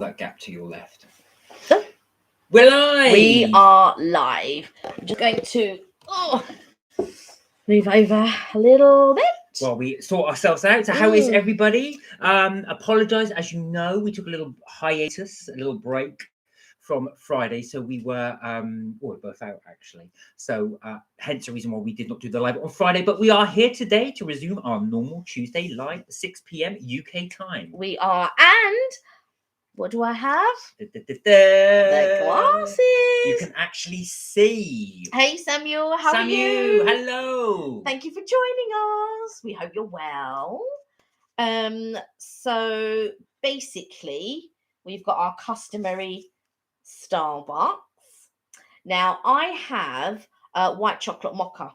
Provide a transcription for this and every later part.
that gap to your left. So, We're live. we are live. I'm just going to move over a little bit. Well, we sort ourselves out. So, how is everybody? Apologise, as you know, we took a little hiatus, a little break from Friday, so we were we're both out actually. So, hence the reason why we did not do the live on Friday. But we are here today to resume our normal Tuesday live, 6 p.m. UK time. We are, and what do I have? The glasses. You can actually see. Hey Samuel, how Samuel, are you? Hello. Thank you for joining us. We hope you're well. So basically, we've got our customary Starbucks. Now I have white chocolate mocha.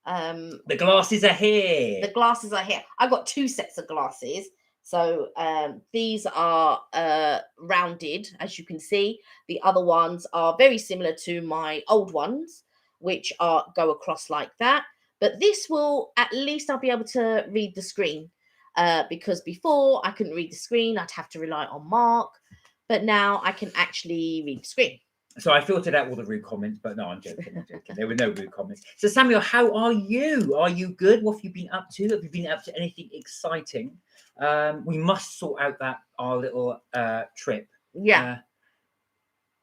The glasses are here. The glasses are here. I've got two sets of glasses. So these are rounded, as you can see. The other ones are very similar to my old ones, which are go across like that. But this will, at least I'll be able to read the screen. Because before I couldn't read the screen, I'd have to rely on Mark. But now I can actually read the screen. So I filtered out all the rude comments, but no, I'm joking. There were no rude comments. So Samuel, how are you? Are you good? What have you been up to? Have you been up to anything exciting? We must sort out our little trip. Yeah.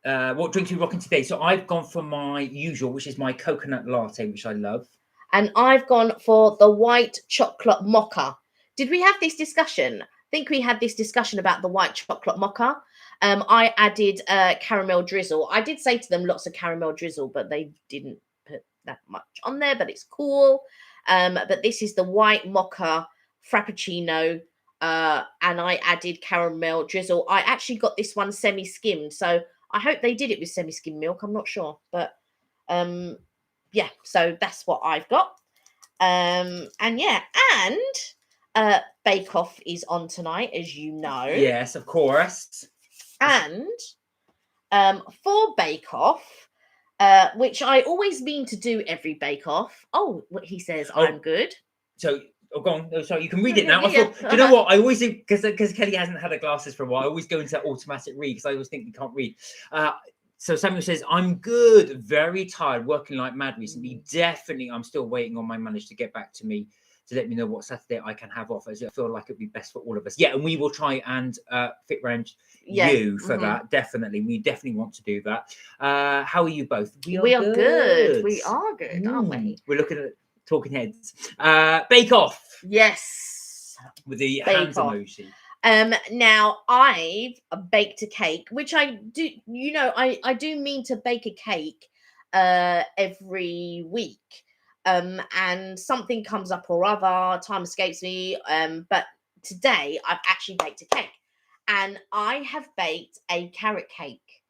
What drinks are you rocking today? So I've gone for my usual, which is my coconut latte, which I love. And I've gone for the white chocolate mocha. Did we have this discussion? I think we had this discussion about the white chocolate mocha. I added caramel drizzle. I did say to them lots of caramel drizzle, but they didn't put that much on there, but it's cool. But this is the white mocha frappuccino, and I added caramel drizzle. I actually got this one semi-skimmed, so I hope they did it with semi-skimmed milk. I'm not sure, but yeah, so that's what I've got. And yeah, and Bake Off is on tonight, as you know. Yes, of course. And for Bake Off, which I always mean to do every Bake Off. Oh, what he says, I'm good. So, go on. No, sorry, you can read it now. Yeah. You know what? I always do, because Kelly hasn't had her glasses for a while. I always go into automatic read because I always think we can't read. So Samuel says, I'm good, very tired, working like mad recently. Definitely, I'm still waiting on my manager to get back to me to let me know what Saturday I can have off, as I feel like it'd be best for all of us. Yeah, and we will try and fit around you for that. Definitely. We definitely want to do that. How are you both? We are good. We are good, aren't we? We're looking at talking heads. Bake Off. Yes. With the hands emoji. Now I've baked a cake, which I do, I do mean to bake a cake every week. And something comes up or other, time escapes me. But today I've actually baked a cake, and I have baked a carrot cake.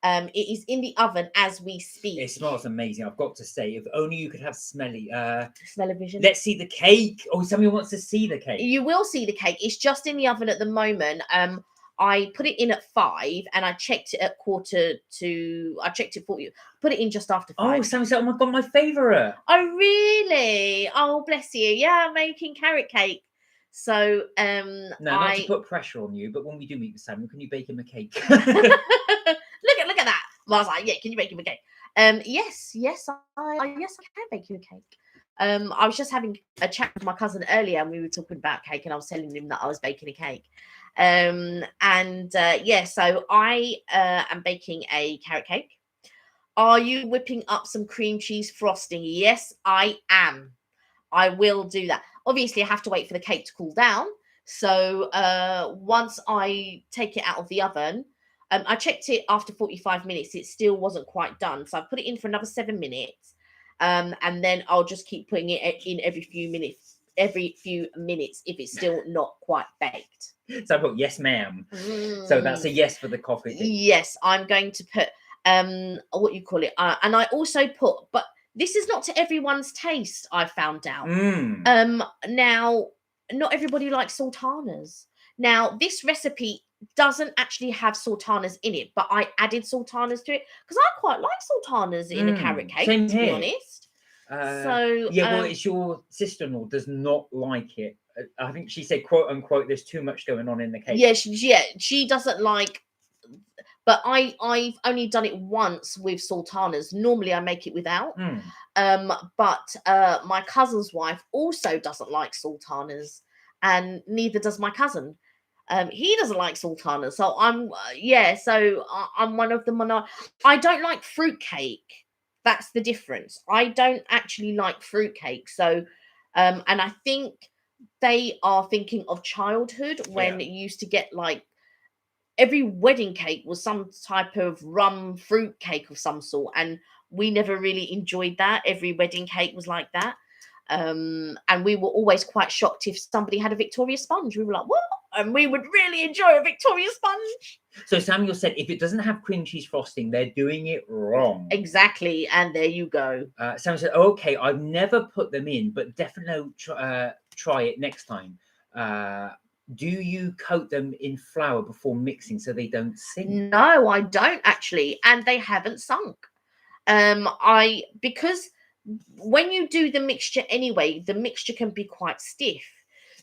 It is in the oven as we speak. It smells amazing. I've got to say, if only you could have smell-o-vision. Let's see the cake. Oh, somebody wants to see the cake. You will see the cake. It's just in the oven at the moment. I put it in at 5, and I checked it at 4:45. I checked it for you. Put it in just after 5. Oh, Sammy said, "Oh my god, my favourite." Oh really? Oh bless you. Yeah, I'm making carrot cake. So no, not to put pressure on you, but when we do meet with Samuel, can you bake him a cake? look at that. I was like, yeah, can you bake him a cake? Yes, I can bake you a cake. I was just having a chat with my cousin earlier, and we were talking about cake, and I was telling him that I was baking a cake. Yeah, so I am baking a carrot cake. Are you whipping up some cream cheese frosting? Yes, I am. I will do that. Obviously, I have to wait for the cake to cool down. So once I take it out of the oven, I checked it after 45 minutes. It still wasn't quite done. So I put it in for another 7 minutes. And then I'll just keep putting it in every few minutes if it's still not quite baked. So I put yes, ma'am. So that's a yes for the coffee. Yes, I'm going to put what you call it, and I also put, but this is not to everyone's taste, I found out. Now not everybody likes sultanas. Now this recipe doesn't actually have sultanas in it, but I added sultanas to it because I quite like sultanas in a carrot cake, to be honest. Well, it's your sister-in-law does not like it I think she said, quote unquote, there's too much going on in the cake. Yeah, she doesn't like. But I've only done it once with sultanas. Normally I make it without. Mm. But my cousin's wife also doesn't like sultanas, and neither does my cousin. He doesn't like sultanas, so I'm one of the I don't like fruitcake. That's the difference. I don't actually like fruitcake. So, and I think they are thinking of childhood when you used to get like every wedding cake was some type of rum fruit cake of some sort, and we never really enjoyed that. Every wedding cake was like that. And we were always quite shocked if somebody had a Victoria sponge. We were like, what? And we would really enjoy a Victoria sponge. So Samuel said, if it doesn't have cream cheese frosting, they're doing it wrong. Exactly. And there you go. Samuel said, okay, I've never put them in, but definitely try it next time. Do you coat them in flour before mixing so they don't sink? No, I don't actually. And they haven't sunk. Because when you do the mixture anyway, the mixture can be quite stiff.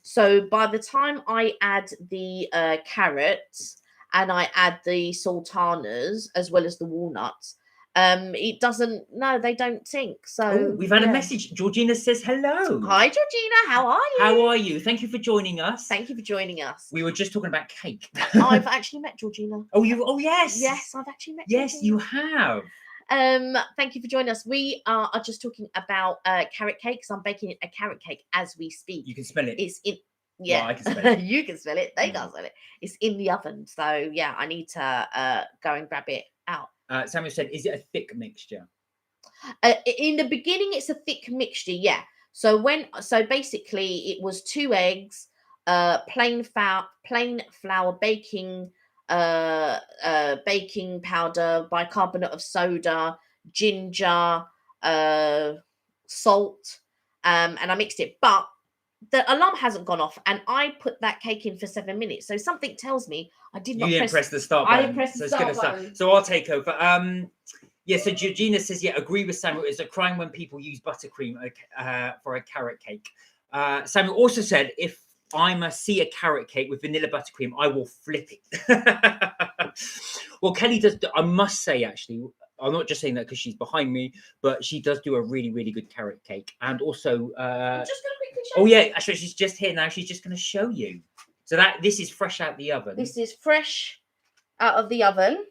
So by the time I add the carrots and I add the sultanas as well as the walnuts, it doesn't. No, they don't sink. So we've had a message. Georgina says hello. Hi, Georgina. How are you? How are you? Thank you for joining us. Thank you for joining us. We were just talking about cake. I've actually met Georgina. Oh, you? Oh, yes. Yes, I've actually met. Yes, Georgina. you have. Thank you for joining us. We are just talking about carrot cake. So I'm baking a carrot cake as we speak. You can smell it. It's in. Yeah, well, I can smell it. You can smell it. They can't smell it. It's in the oven. So yeah, I need to go and grab it out. Samuel said, "Is it a thick mixture?" In the beginning, it's a thick mixture. Yeah. So basically, it was 2 eggs, plain flour, baking powder, bicarbonate of soda, ginger, salt, and I mixed it. But the alarm hasn't gone off, and I put that cake in for 7 minutes. So something tells me I did not. You didn't press the start button. I pressed the start button. So I'll take over. Yeah. So Georgina says, yeah, agree with Samuel. It's a crime when people use buttercream for a carrot cake. Samuel also said, if I see a carrot cake with vanilla buttercream, I will flip it. Well, Kelly does. I must say, actually, I'm not just saying that because she's behind me, but she does do a really, really good carrot cake. And also, I'm just going to quickly show oh you. yeah, actually, she's just here now. She's just going to show you. So this is fresh out the oven. This is fresh out of the oven.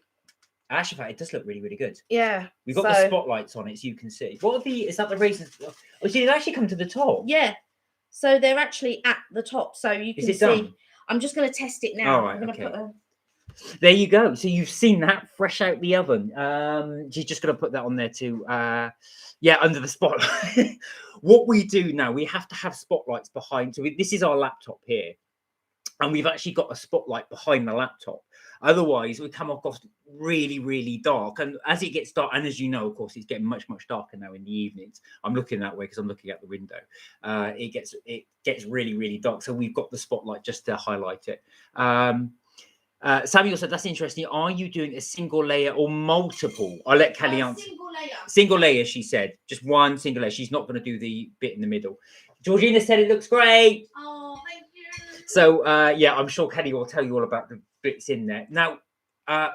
Actually, it does look really, really good. Yeah. We've got the spotlights on it, so you can see. Is that the raisins? Oh, so it actually come to the top. Yeah. So they're actually at the top, so you can see. Done? I'm just going to test it now. All right, okay. There you go. So you've seen that fresh out the oven. She's just going to put that on there too. Under the spotlight. What we do now, we have to have spotlights behind. So this is our laptop here. And we've actually got a spotlight behind the laptop. Otherwise, we come across really, really dark. And as it gets dark, and as you know, of course, it's getting much, much darker now in the evenings. I'm looking that way because I'm looking out the window. It gets really, really dark. So we've got the spotlight just to highlight it. Samuel said, that's interesting. Are you doing a single layer or multiple? I'll let Kelly answer. Single layer. Single layer, she said. Just one single layer. She's not going to do the bit in the middle. Georgina said it looks great. Oh, thank you. So, I'm sure Kelly will tell you all about the bits in there. Now,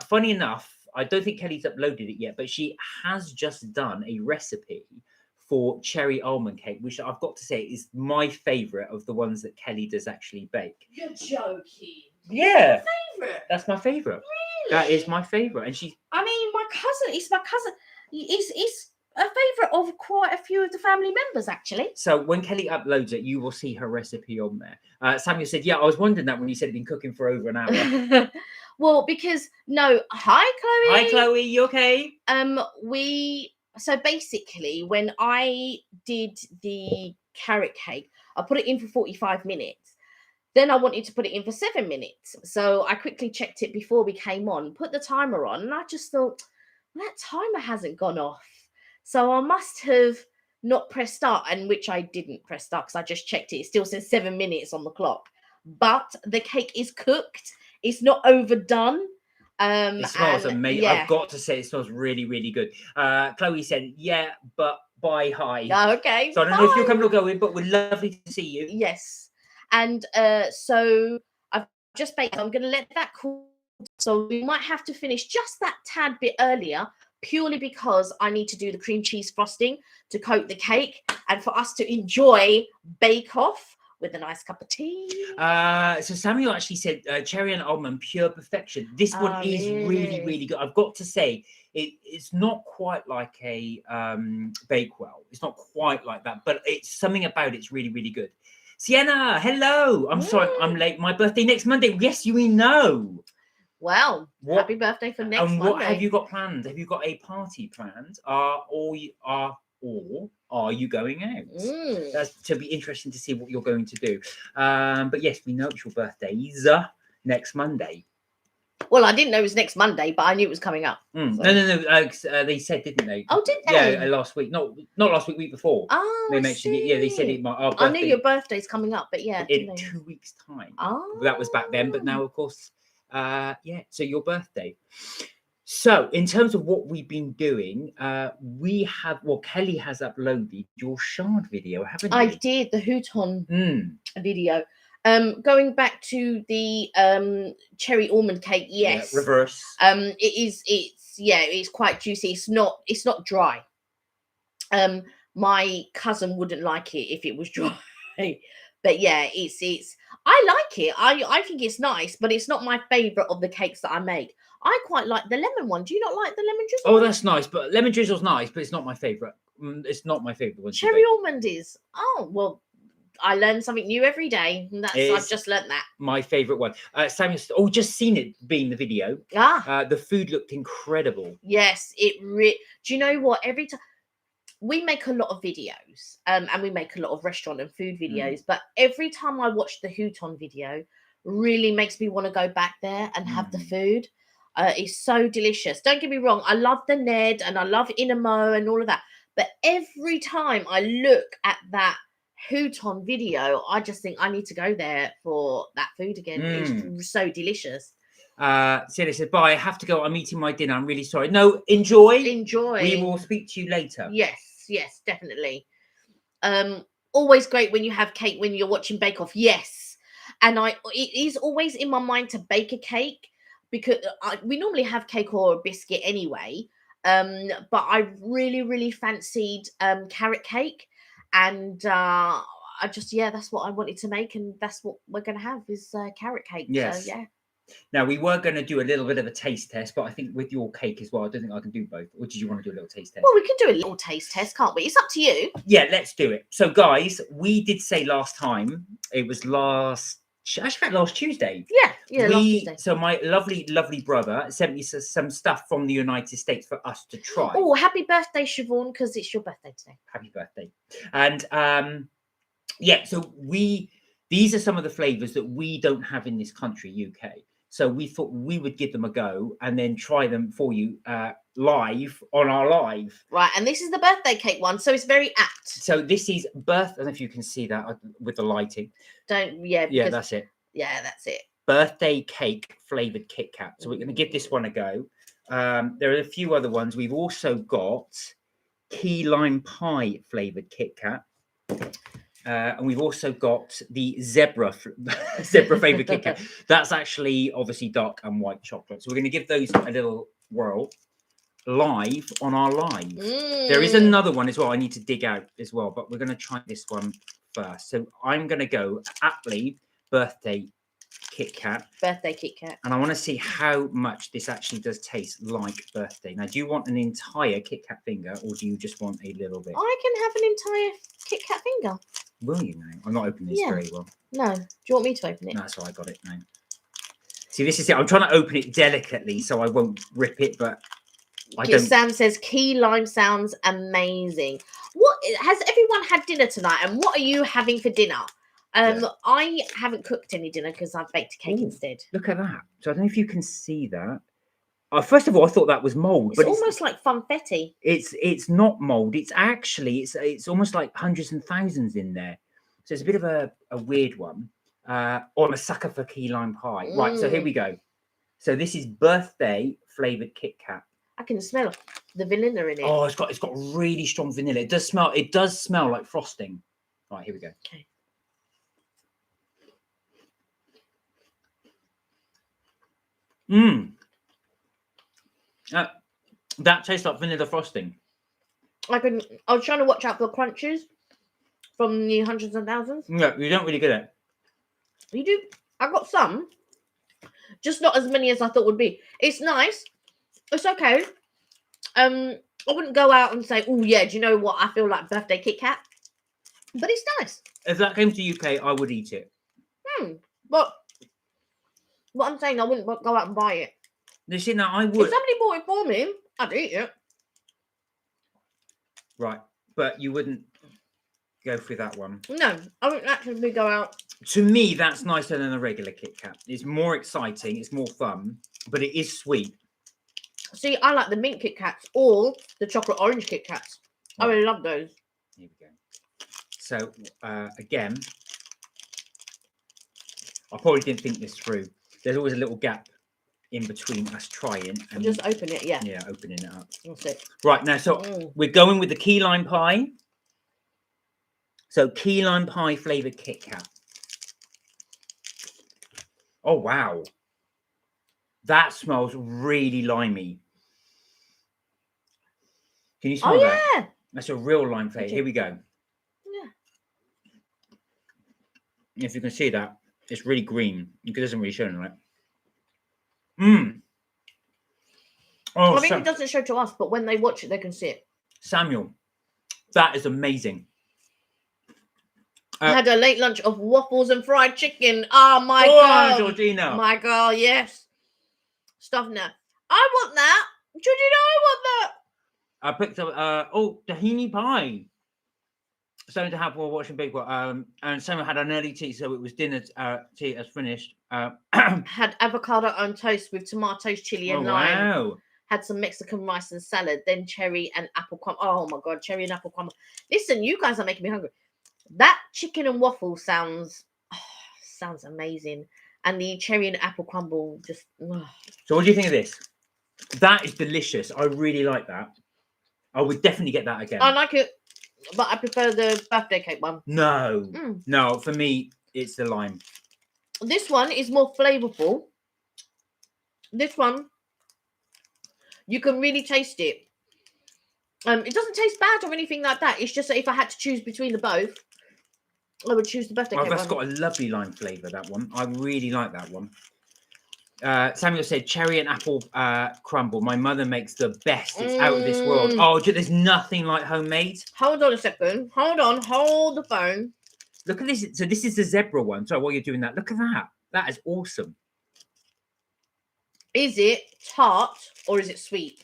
funny enough, I don't think Kelly's uploaded it yet, but she has just done a recipe for cherry almond cake, which I've got to say is my favourite of the ones that Kelly does actually bake. You're joking. Yeah. Favorite? That's my favourite. Really? That is my favourite. And I mean, my cousin. It's a favourite of quite a few of the family members, actually. So when Kelly uploads it, you will see her recipe on there. Samuel said, yeah, I was wondering that when you said you've been cooking for over an hour. Well, because hi Chloe. Hi Chloe, you okay? So basically when I did the carrot cake, I put it in for 45 minutes. Then I wanted to put it in for 7 minutes. So I quickly checked it before we came on, put the timer on, and I just thought, that timer hasn't gone off. So I must have not pressed start, and which I didn't press start because I just checked it. It still says 7 minutes on the clock. But the cake is cooked. It's not overdone. It smells amazing. Yeah. I've got to say, it smells really, really good. Chloe said, yeah, but bye, hi. Okay. So I don't know if you're coming or going, but we're lovely to see you. Yes. And so I've just baked. I'm going to let that cool. So we might have to finish just that tad bit earlier, purely because I need to do the cream cheese frosting to coat the cake and for us to enjoy Bake Off with a nice cup of tea. So Samuel actually said cherry and almond, pure perfection. This one is really, really good. I've got to say, it's not quite like a Bakewell. It's not quite like that, but it's something about it's really, really good. Sienna, hello. I'm sorry, I'm late. My birthday next Monday. Yes, we know. Well, happy birthday for next and Monday. what have you got planned? Have you got a party planned? Or are you going out? That's to be interesting to see what you're going to do. But yes, we know it's your birthdays next Monday. Well, I didn't know it was next Monday, but I knew it was coming up. So. No. They said, didn't they? Oh, did they? Yeah, last week. Not last week. Week before. Oh, they mentioned it. Yeah, they said it. Our birthday, I knew your birthday's coming up, but yeah, in 2 weeks' time. Oh, that was back then. But now, of course, yeah. So your birthday. So, in terms of what we've been doing, we have, Kelly has uploaded your shard video, haven't you? I did, the Houton video. Going back to the cherry almond cake, yes. Yeah, reverse. It's quite juicy. It's not dry. My cousin wouldn't like it if it was dry. But yeah, it's I like it. I think it's nice, but it's not my favorite of the cakes that I make. I quite like the lemon one. Do you not like the lemon drizzle? Oh, that's nice, but lemon drizzle's nice, but it's not my favorite. It's not my favorite one. Cherry almond is. Oh, well, I learn something new every day. And I've just learnt that. My favorite one. Samuel, just seen it being the video. The food looked incredible. Yes, do you know what? Every time we make a lot of videos, and we make a lot of restaurant and food videos, but every time I watch the Houton video, really makes me want to go back there and have the food. It's so delicious. Don't get me wrong. I love the Ned and I love Inamo and all of that. But every time I look at that Houton video, I just think I need to go there for that food again. It's so delicious. Celia said, bye, I have to go. I'm eating my dinner. I'm really sorry. No, enjoy. We will speak to you later. Yes, definitely. Always great when you have cake when you're watching Bake Off. Yes. And it is always in my mind to bake a cake, because we normally have cake or a biscuit anyway. But I really, really fancied carrot cake. And that's what I wanted to make. And that's what we're going to have is carrot cake. Yes. So, yeah. Now, we were going to do a little bit of a taste test, but I think with your cake as well, I don't think I can do both. Or did you want to do a little taste test? Well, we can do a little taste test, can't we? It's up to you. Yeah, let's do it. So, guys, we did say last time, it was last Tuesday. Yeah, last Tuesday. So my lovely, lovely brother sent me some stuff from the United States for us to try. Oh, happy birthday, Siobhan, because it's your birthday today. Happy birthday. And so these are some of the flavors that we don't have in this country, UK. So we thought we would give them a go and then try them for you live on our live. Right, and this is the birthday cake one, so it's very apt. So this is I don't know if you can see that with the lighting. Yeah, that's it. Yeah, that's it. Birthday cake flavored Kit Kat. So we're going to give this one a go. There are a few other ones. We've also got key lime pie flavored Kit Kat. And we've also got the zebra flavored Kit Kat. That's actually obviously dark and white chocolate. So we're going to give those a little whirl live on our live. There is another one as well I need to dig out as well, but we're going to try this one first. So I'm going to go aptly birthday Kit Kat. Birthday Kit Kat. And I want to see how much this actually does taste like birthday. Now, do you want an entire Kit Kat finger or do you just want a little bit? I can have an entire Kit Kat finger. Will you now? I'm not opening this very well. No. Do you want me to open it? No, so I got it now. See, this is it. I'm trying to open it delicately so I won't rip it, but Sam says key lime sounds amazing. What has everyone had dinner tonight? And what are you having for dinner? I haven't cooked any dinner because I've baked a cake instead. Look at that. So I don't know if you can see that. First of all, I thought that was mold, but it's almost like funfetti. It's not mold. It's actually it's almost like hundreds and thousands in there. So it's a bit of a weird one. I'm a sucker for key lime pie. Right. So here we go. So this is birthday flavored Kit Kat. I can smell the vanilla in it. Oh, it's got really strong vanilla. It does smell like frosting. Right, here we go. Okay. Mmm. That tastes like vanilla frosting. I was trying to watch out for crunches from the hundreds and thousands. Yeah, you don't really get it. You do. I got some, just not as many as I thought would be. It's nice. It's okay. I wouldn't go out and say, "Oh yeah, do you know what? I feel like birthday Kit Kat," but it's nice. If that came to UK, I would eat it. But what I'm saying, I wouldn't go out and buy it. You see, now I If would. somebody bought it for me, I'd eat it. Right, but you wouldn't go for that one. No, I wouldn't actually go out. To me, that's nicer than a regular Kit Kat. It's more exciting, it's more fun, but it is sweet. See, I like the mint Kit Kats or the chocolate orange Kit Kats. I really love those. Here we go. So, again, I probably didn't think this through. There's always a little gap in between us trying and Just open it, yeah. yeah, opening it up. That's it. Right, now, so we're going with the key lime pie. So, key lime pie flavoured Kit Kat. Oh, wow. That smells really limey. Can you smell Oh, that? yeah. That's a real lime flavour. Here we go. Yeah. If you can see that, it's really green. It doesn't really show in it. Mmm. Oh, I mean, it doesn't show to us, but when they watch it, they can see it. Samuel, that is amazing. I had a late lunch of waffles and fried chicken. Oh, my God. Georgina. My God, yes. Stuff now. I want that. Georgina, I want that. I picked up, tahini pie. Something to have while watching Big One. And Samuel had an early tea, so it was dinner tea as finished. Had avocado on toast with tomatoes, chili, and lime. Wow. Had some Mexican rice and salad, then cherry and apple crumble. Oh my God, cherry and apple crumble. Listen, you guys are making me hungry. That chicken and waffle sounds amazing. And the cherry and apple crumble just. So what do you think of this? That is delicious. I really like that. I would definitely get that again. I like it, but I prefer the birthday cake one. No. No, for me, it's the lime. This one is more flavorful. This one, you can really taste it. It doesn't taste bad or anything like that. It's just that if I had to choose between the both, I would choose the birthday cake That's one. got a lovely lime flavour, that one. I really like that one. Samuel said cherry and apple crumble. My mother makes the best. It's out of this world. Oh, there's nothing like homemade. Hold on a second. Hold on. Hold the phone. Look at this. So this is the zebra one. So while you're doing that, look at that. That is awesome. Is it tart or is it sweet?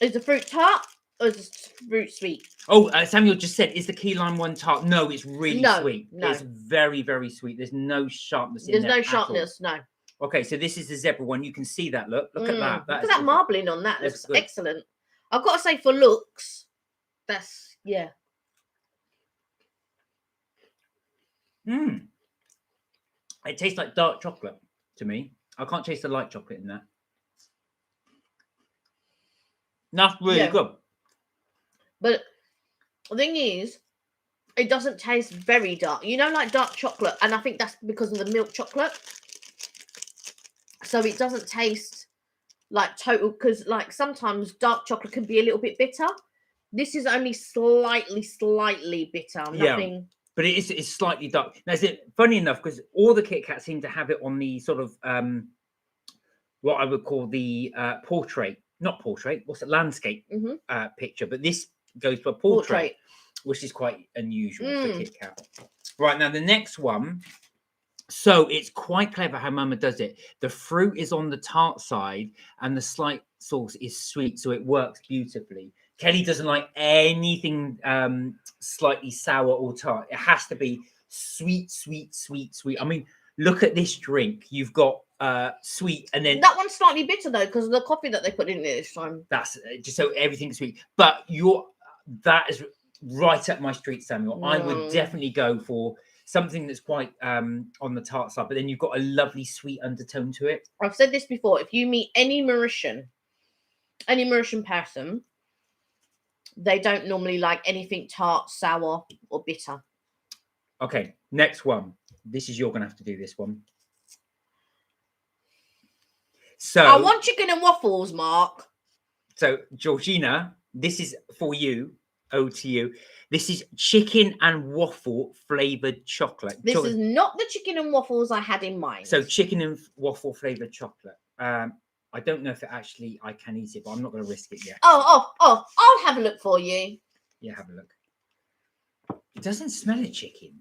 Is the fruit tart or is the fruit sweet? Oh, Samuel just said, is the key lime one tart? No, it's really sweet. No. It's very, very sweet. There's no sharpness in there. There's no sharpness, no. Okay, so this is the zebra one. You can see that. Look at that. Look at that marbling on that. Looks excellent. I've got to say, for looks, that's, yeah. It tastes like dark chocolate to me. I can't taste the light chocolate in that. That's really good. But the thing is, it doesn't taste very dark. You know, like dark chocolate. And I think that's because of the milk chocolate. So it doesn't taste like total, because like sometimes dark chocolate can be a little bit bitter. This is only slightly bitter. Nothing. But it's slightly dark. Now, is it funny enough, because all the Kit Kats seem to have it on the sort of what I would call the landscape picture. But this goes for a portrait, which is quite unusual for Kit Kat. Right, now the next one. So it's quite clever how Mama does it. The fruit is on the tart side and the slight sauce is sweet, so it works beautifully. Kelly doesn't like anything slightly sour or tart. It has to be sweet. I mean, look at this drink. You've got sweet, and then that one's slightly bitter though because of the coffee that they put in it this time. That's just so everything's sweet. But that is right up my street, Samuel. I would definitely go for something that's quite on the tart side, but then you've got a lovely sweet undertone to it. I've said this before. If you meet any Mauritian person, they don't normally like anything tart, sour, or bitter. Okay, next one. You're going to have to do this one. So I want chicken and waffles, Mark. So, Georgina, this is for you. To you. This is chicken and waffle flavored chocolate. This is not the chicken and waffles I had in mind. So chicken and waffle flavored chocolate. I don't know if I can eat it, but I'm not going to risk it yet. Oh, I'll have a look for you. Yeah, have a look. It doesn't smell of chicken.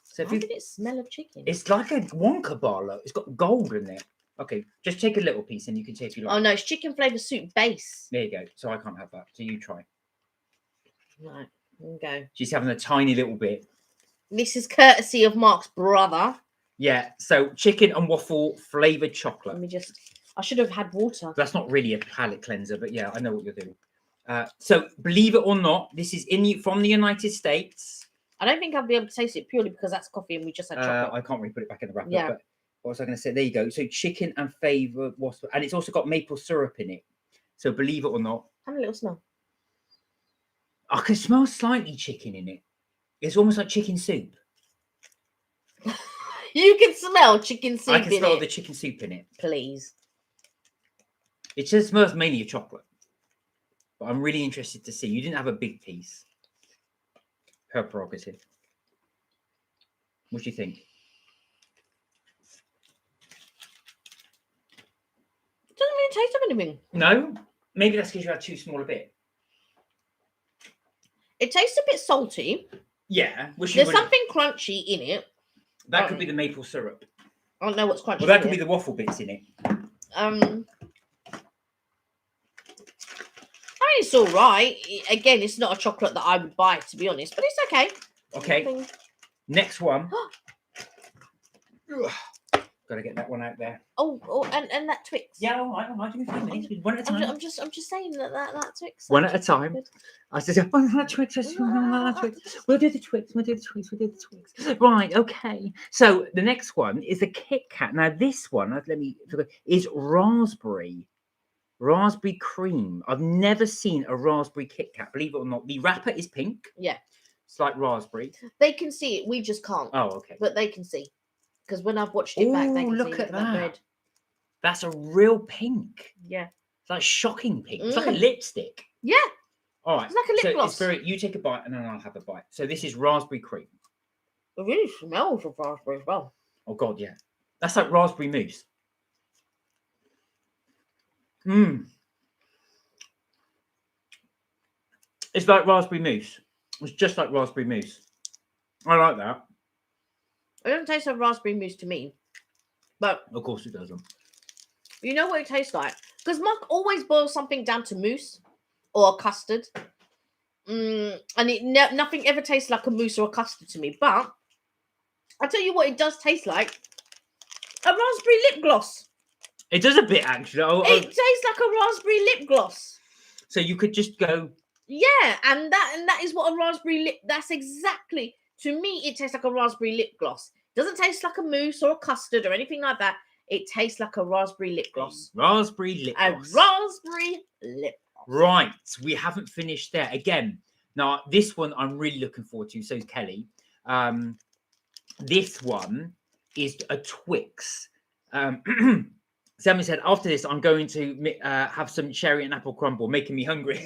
So Why did it smell of chicken? It's like a Wonka bar. Look. It's got gold in there. Okay, just take a little piece and you can see if you like. Oh no, it's chicken flavour soup base. There you go. So I can't have that. So you try. Right, there you go. She's having a tiny little bit. This is courtesy of Mark's brother. Yeah, so chicken and waffle flavoured chocolate. Let me just... I should have had water. That's not really a palate cleanser, but yeah, I know what you're doing. So believe it or not, this is from the United States. I don't think I'll be able to taste it purely because that's coffee and we just had chocolate. I can't really put it back in the wrapper. Yeah. But what was I going to say? There you go. So chicken and flavoured waffle, and it's also got maple syrup in it. So believe it or not, Have a little smell. I can smell slightly chicken in it. It's almost like chicken soup. You can smell chicken soup I can in smell it. the chicken soup in it. Please. It just smells mainly of chocolate. But I'm really interested to see. You didn't have a big piece. Her prerogative. What do you think? It doesn't really taste of anything. No? Maybe that's because you had too small a bit. It tastes a bit salty. Yeah. There's something crunchy in it. That could be the maple syrup. I don't know what's crunchy. Well, that could be the waffle bits in it. I mean, it's all right. Again, it's not a chocolate that I would buy, to be honest, but it's okay. Okay. Nothing... Next one. Gotta get that one out there. Oh, and that Twix. Yeah, all right. Give me 5 minutes. One at a time. I'm just saying that Twix. One at a time. I said, one at Twix. We'll do the Twix. We'll do the Twix. Right, okay. So the next one is the Kit Kat. Now this one, is raspberry cream. I've never seen a raspberry Kit Kat. Believe it or not, the wrapper is pink. Yeah. It's like raspberry. They can see it. We just can't. Oh, okay. But they can see. Because when I've watched it back, they can look see at that that. red. That's a real pink. Yeah. It's like shocking pink. It's like a lipstick. Yeah. All right. It's like a lip gloss. You take a bite and then I'll have a bite. So this is raspberry cream. It really smells of raspberry as well. Oh God, yeah. That's like raspberry mousse. It's like raspberry mousse. It's just like raspberry mousse. I like that. It doesn't taste like raspberry mousse to me. But of course it doesn't. You know what it tastes like? Because Mark always boils something down to mousse or custard. And nothing ever tastes like a mousse or a custard to me. But I'll tell you what it does taste like. A raspberry lip gloss. It does a bit, actually. It tastes like a raspberry lip gloss. So you could just go... Yeah, and that is what a raspberry lip... That's exactly... To me, it tastes like a raspberry lip gloss. It doesn't taste like a mousse or a custard or anything like that. It tastes like a raspberry lip gloss. Raspberry lip gloss. A raspberry lip gloss. Right. We haven't finished there. Again, now this one I'm really looking forward to. So is Kelly. This one is a Twix. Sammy said, after this, I'm going to have some cherry and apple crumble, making me hungry.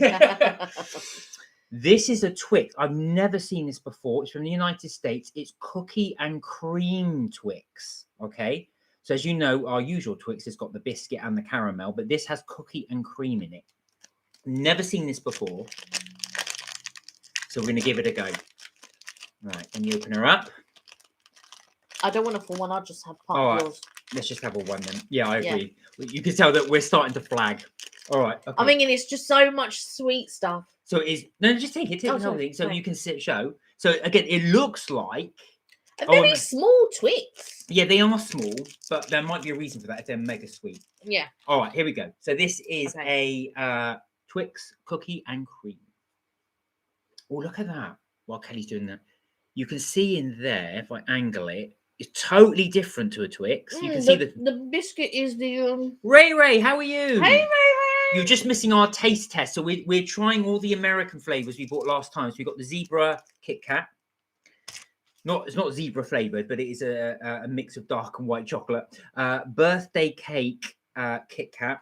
This is a Twix. I've never seen this before. It's from the United States. It's cookie and cream Twix. Okay. So as you know, our usual Twix has got the biscuit and the caramel, but this has cookie and cream in it. Never seen this before. So we're going to give it a go. Right. Can you open her up? I don't want a full one. I'll just have part of yours. Let's just have a one then. Yeah, I agree. Yeah. You can tell that we're starting to flag. All right. Okay. I mean, it's just so much sweet stuff. So it is... No, just take it. Take the whole thing. So you can show. So again, it looks like... A very small Twix. Yeah, they are small, but there might be a reason for that if they're mega sweet. Yeah. All right, here we go. So this is a Twix cookie and cream. Oh, look at that. While Kelly's doing that. You can see in there, if I angle it, it's totally different to a Twix. You can see the biscuit is the... Ray, how are you? Hey, Ray. You're just missing our taste test. So we're trying all the American flavors we bought last time. So we got the zebra Kit Kat. It's not zebra flavored, but it is a mix of dark and white chocolate. Birthday cake Kit Kat,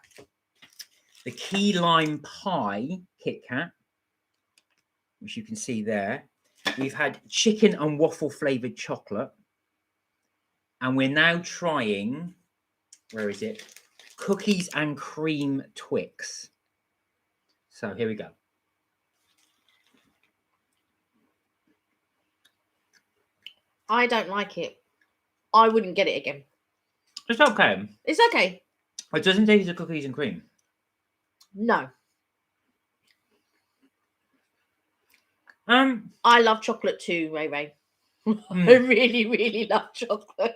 the key lime pie Kit Kat, which you can see there. We've had chicken and waffle flavored chocolate, and we're now trying, where is it? Cookies and cream Twix. So here we go. I don't like it. I wouldn't get it again. It's okay. It's okay. It doesn't taste of cookies and cream. No. I I love chocolate too, Ray Ray. I really, really love chocolate.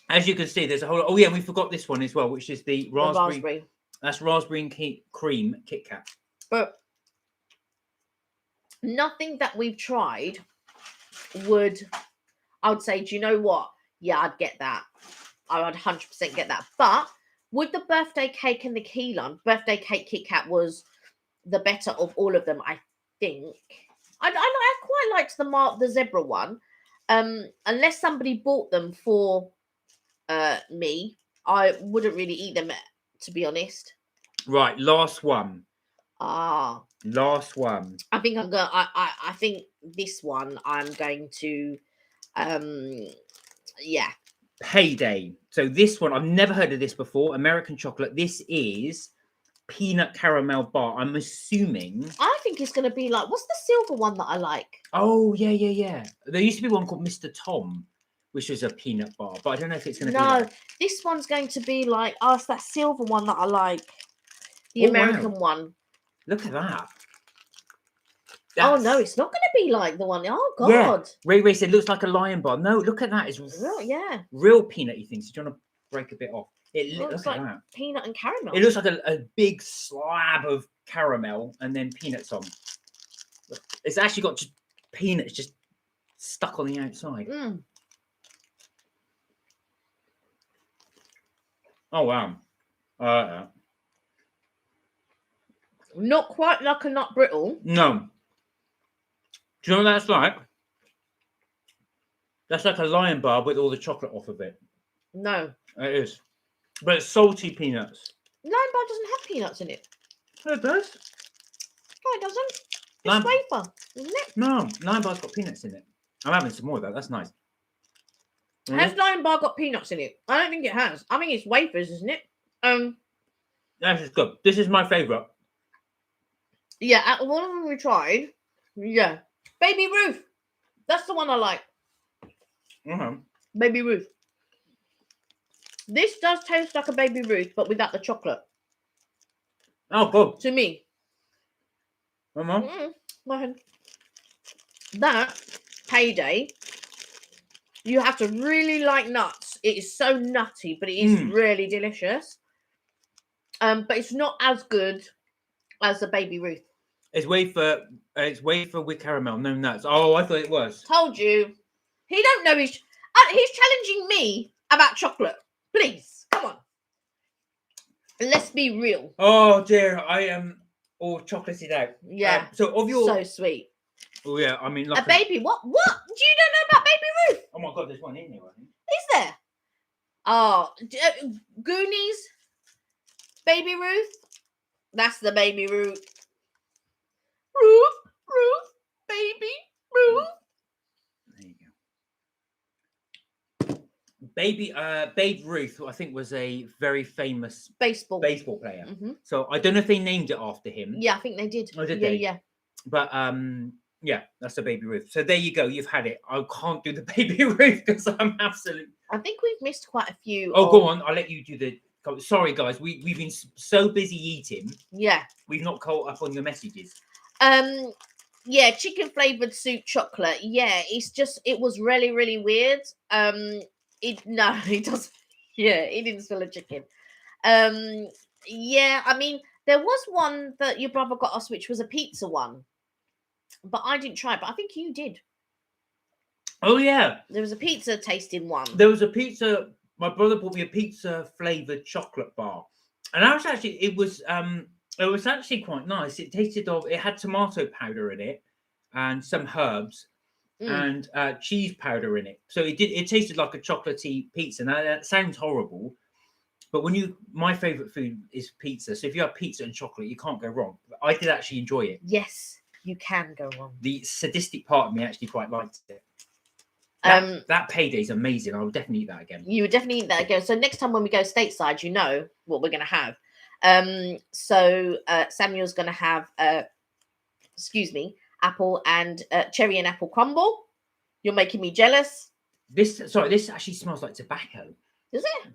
As you can see, there's a whole. Oh yeah, we forgot this one as well, which is the raspberry. The raspberry. That's raspberry and cream Kit Kat. But nothing that we've tried would, I would say, do you know what? Yeah, I'd get that. I would 100% get that. But with the birthday cake and the key lime, birthday cake Kit Kat was the better of all of them, I think. I quite liked the zebra one. Unless somebody bought them for me, I wouldn't really eat them, to be honest. Right, last one. Ah, Last one. I think I'm going. I think this one I'm going to. Yeah. Payday. So this one, I've never heard of this before. American chocolate. This is peanut caramel bar. I'm assuming. I think it's going to be like, what's the silver one that I like? Oh yeah. There used to be one called Mr. Tom, which was a peanut bar, but I don't know if it's going to be. No, this one's going to be like, oh, it's that silver one that I like. The American one. Look at that. Oh no, it's not going to be like the one. Oh God. Yeah. Ray said looks like a lion bar. No, look at that. It's real peanutty things. Do you want to break a bit off? It looks like that. Peanut and caramel. It looks like a big slab of caramel and then peanuts on. It's actually got just peanuts just stuck on the outside. Mm. Oh wow. Not quite like a nut brittle. No. Do you know what that's like? That's like a lion bar with all the chocolate off of it. No. It is. But it's salty peanuts. Lion bar doesn't have peanuts in it. Oh, it does. No, it doesn't. It's Lion... wafer, isn't it? No, lion bar's got peanuts in it. I'm having some more of that. That's nice. Has lion bar got peanuts in it? I don't think it has. I think it's wafers, isn't it? That's just good. This is my favourite. Yeah, out of all of them we tried, yeah. Baby Ruth. That's the one I like. Baby Ruth. This does taste like a Baby Ruth, but without the chocolate. Oh, good. To me. Go ahead. That Payday, you have to really like nuts. It is so nutty, but it is really delicious. But it's not as good as the Baby Ruth. It's wafer with caramel, no nuts. Oh, I thought it was. Told you. He don't know he's challenging me about chocolate. Please, come on. Let's be real. Oh dear, I am all chocolated out. Yeah. So of your so sweet. Oh yeah, I mean like a baby. What? Do you don't know about Baby Ruth? Oh my god, there's one in here, I think. Is there? Oh, Goonies. Baby Ruth. That's the Baby Ruth. Ruth, baby, Ruth. There you go. Babe Ruth, I think, was a very famous baseball player. So I don't know if they named it after him. Yeah, I think they did. Oh, did they? Yeah. But yeah, that's the Baby Ruth. So there you go. You've had it. I can't do the Baby Ruth because I'm absolutely. I think we've missed quite a few. Oh, go on. I'll let you do the. Sorry, guys. We've been so busy eating. Yeah. We've not caught up on your messages. Yeah, chicken flavored soup chocolate. Yeah, it was really, really weird. It doesn't. Yeah, it didn't smell of chicken. Yeah, I mean, there was one that your brother got us, which was a pizza one, but I didn't try it. But I think you did. Oh yeah, there was a pizza tasting one. There was a pizza. My brother bought me a pizza flavored chocolate bar, and I was actually it was actually quite nice. It tasted it had tomato powder in it and some herbs and cheese powder in it. So it tasted like a chocolatey pizza. Now that sounds horrible, But my favorite food is pizza. So if you have pizza and chocolate, you can't go wrong. I did actually enjoy it. Yes, you can go wrong. The sadistic part of me actually quite liked it. That payday is amazing. I will definitely eat that again. You would definitely eat that again. So next time when we go stateside, you know what we're going to have. So Samuel's going to have, apple and cherry and apple crumble. You're making me jealous. This actually smells like tobacco. Does it?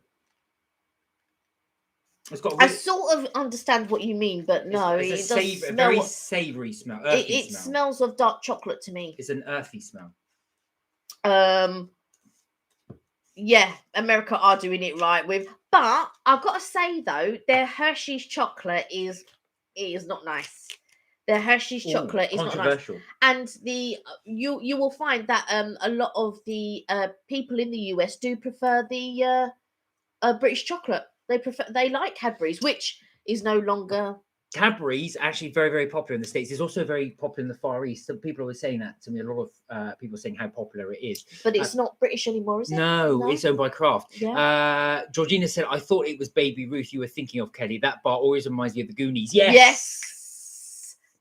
It's got. I sort of understand what you mean, but no, it's it does a very savoury smell. It smells of dark chocolate to me. It's an earthy smell. Yeah, America are doing it right with, but I've got to say though, their Hershey's chocolate is not nice. Their Hershey's chocolate is not nice, and you will find that a lot of the people in the US do prefer the British chocolate. They like Cadbury's, which is no longer. Cadbury's actually very, very popular in the States. It's also very popular in the Far East. Some people are saying that to me. A lot of people saying how popular it is. But it's not British anymore, is it? No, it's owned by Kraft. Yeah. Georgina said, I thought it was Baby Ruth you were thinking of, Kelly. That bar always reminds me of the Goonies. Yes.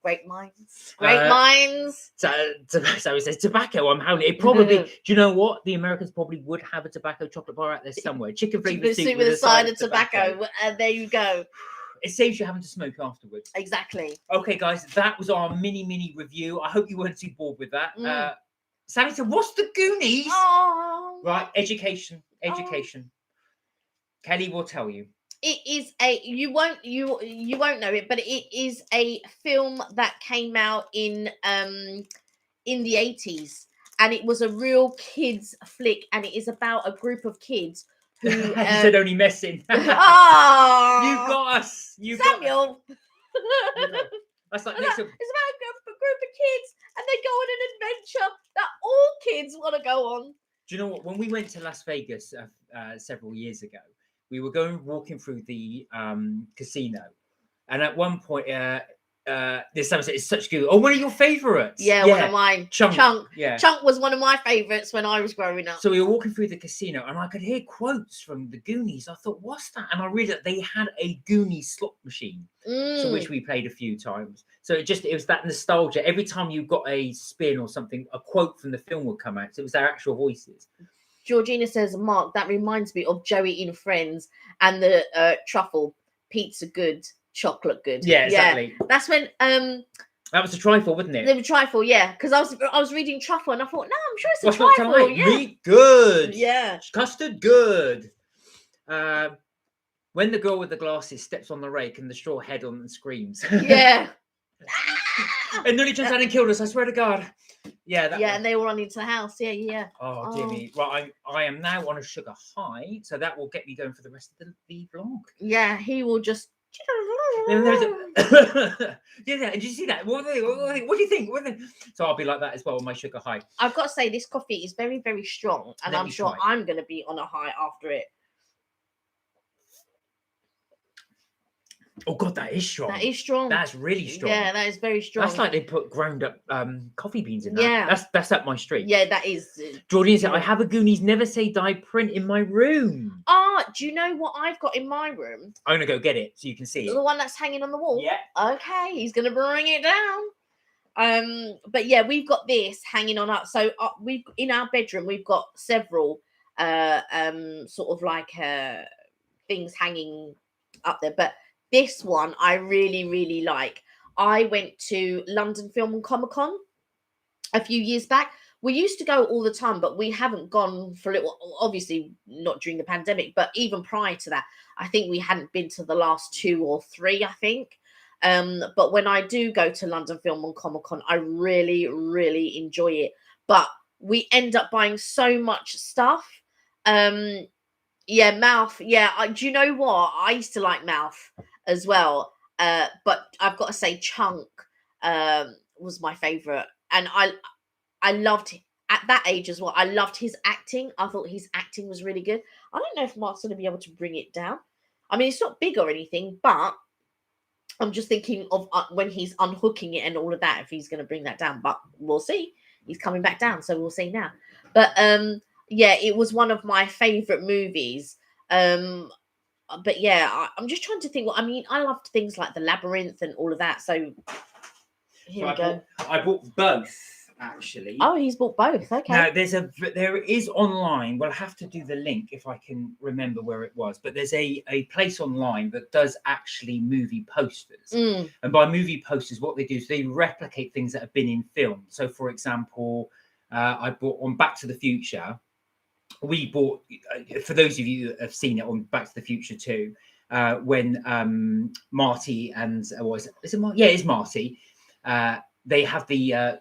Great minds. Great minds. So it says tobacco. I'm howling. It probably, do you know what? The Americans probably would have a tobacco chocolate bar out there somewhere. Chicken flavored soup with a side of tobacco. And there you go. It saves you having to smoke afterwards. Exactly. Okay, guys, that was our mini review. I hope you weren't too bored with that. Sammy said, "What's the Goonies?" Oh. Right, education. Kelly will tell you. It is you won't know it, but it is a film that came out in the 80s, and it was a real kids flick, and it is about a group of kids who you said only messing. Oh, you got us. Samuel. That's like it's about a group of kids, and they go on an adventure that all kids want to go on. Do you know what? When we went to Las Vegas several years ago, we were walking through the casino, and at one point, this time said, "It's such good." Oh, one of your favorites? Yeah, one of mine. Chunk. Yeah, Chunk was one of my favorites when I was growing up. So we were walking through the casino, and I could hear quotes from the Goonies. I thought, "What's that?" And I read that they had a Goonies slot machine, so which we played a few times. So it was that nostalgia. Every time you got a spin or something, a quote from the film would come out. So it was their actual voices. Georgina says, Mark, that reminds me of Joey in Friends and the truffle pizza good, chocolate good. Yeah, exactly. Yeah. That's when that was a trifle, wasn't it? The trifle, yeah. Because I was reading truffle and I thought, no, I'm sure it's a trifle. Yeah. Meat good. Yeah. Custard good. When the girl with the glasses steps on the rake and the straw head on and screams. Yeah. It nearly jumped down and killed us, I swear to God. Yeah, and they all run into the house. Yeah. Oh, Jimmy. Right, I am now on a sugar high, so that will get me going for the rest of the vlog. Yeah, he will just. Yeah, did you see that? What do you think? So I'll be like that as well on my sugar high. I've got to say, this coffee is very, very strong, and I'm sure I'm going to be on a high after it. Oh God, that is strong. That is strong. That's really strong. Yeah, that is very strong. That's like they put ground up coffee beans in that. Yeah. That's up my street. Yeah, that is. Georgina said, I have a Goonies Never Say Die print in my room. Do you know what I've got in my room? I'm gonna go get it so you can see it. The one that's hanging on the wall? Yeah. Okay, he's gonna bring it down. But yeah, we've got this hanging on up. So we've in our bedroom, we've got several sort of like things hanging up there. But this one I really, really like. I went to London Film and Comic Con a few years back. We used to go all the time, but we haven't gone for a little, obviously not during the pandemic, but even prior to that, I think we hadn't been to the last 2 or 3, I think. But when I do go to London Film and Comic Con, I really, really enjoy it. But we end up buying so much stuff. Yeah, Mouth. Yeah, do you know what? I used to like Mouth as well. But I've got to say Chunk was my favorite. And I loved at that age as well. I loved his acting. I thought his acting was really good. I don't know if Mark's going to be able to bring it down. I mean, it's not big or anything, but I'm just thinking of when he's unhooking it and all of that, if he's going to bring that down. But we'll see. He's coming back down, so we'll see now. But yeah, it was one of my favorite movies. but yeah, I'm just trying to think. What I mean, I loved things like the Labyrinth and all of that. So here So we go. I bought both actually. Oh, he's bought both. Okay. Now there is online. We'll have to do the link if I can remember where it was. But there's a place online that does actually movie posters. Mm. And by movie posters, what they do is they replicate things that have been in film. So, for example, I bought on Back to the Future. We bought, for those of you that have seen it on Back to the Future 2, when Marty and is it Marty? Yeah, it's Marty. They have the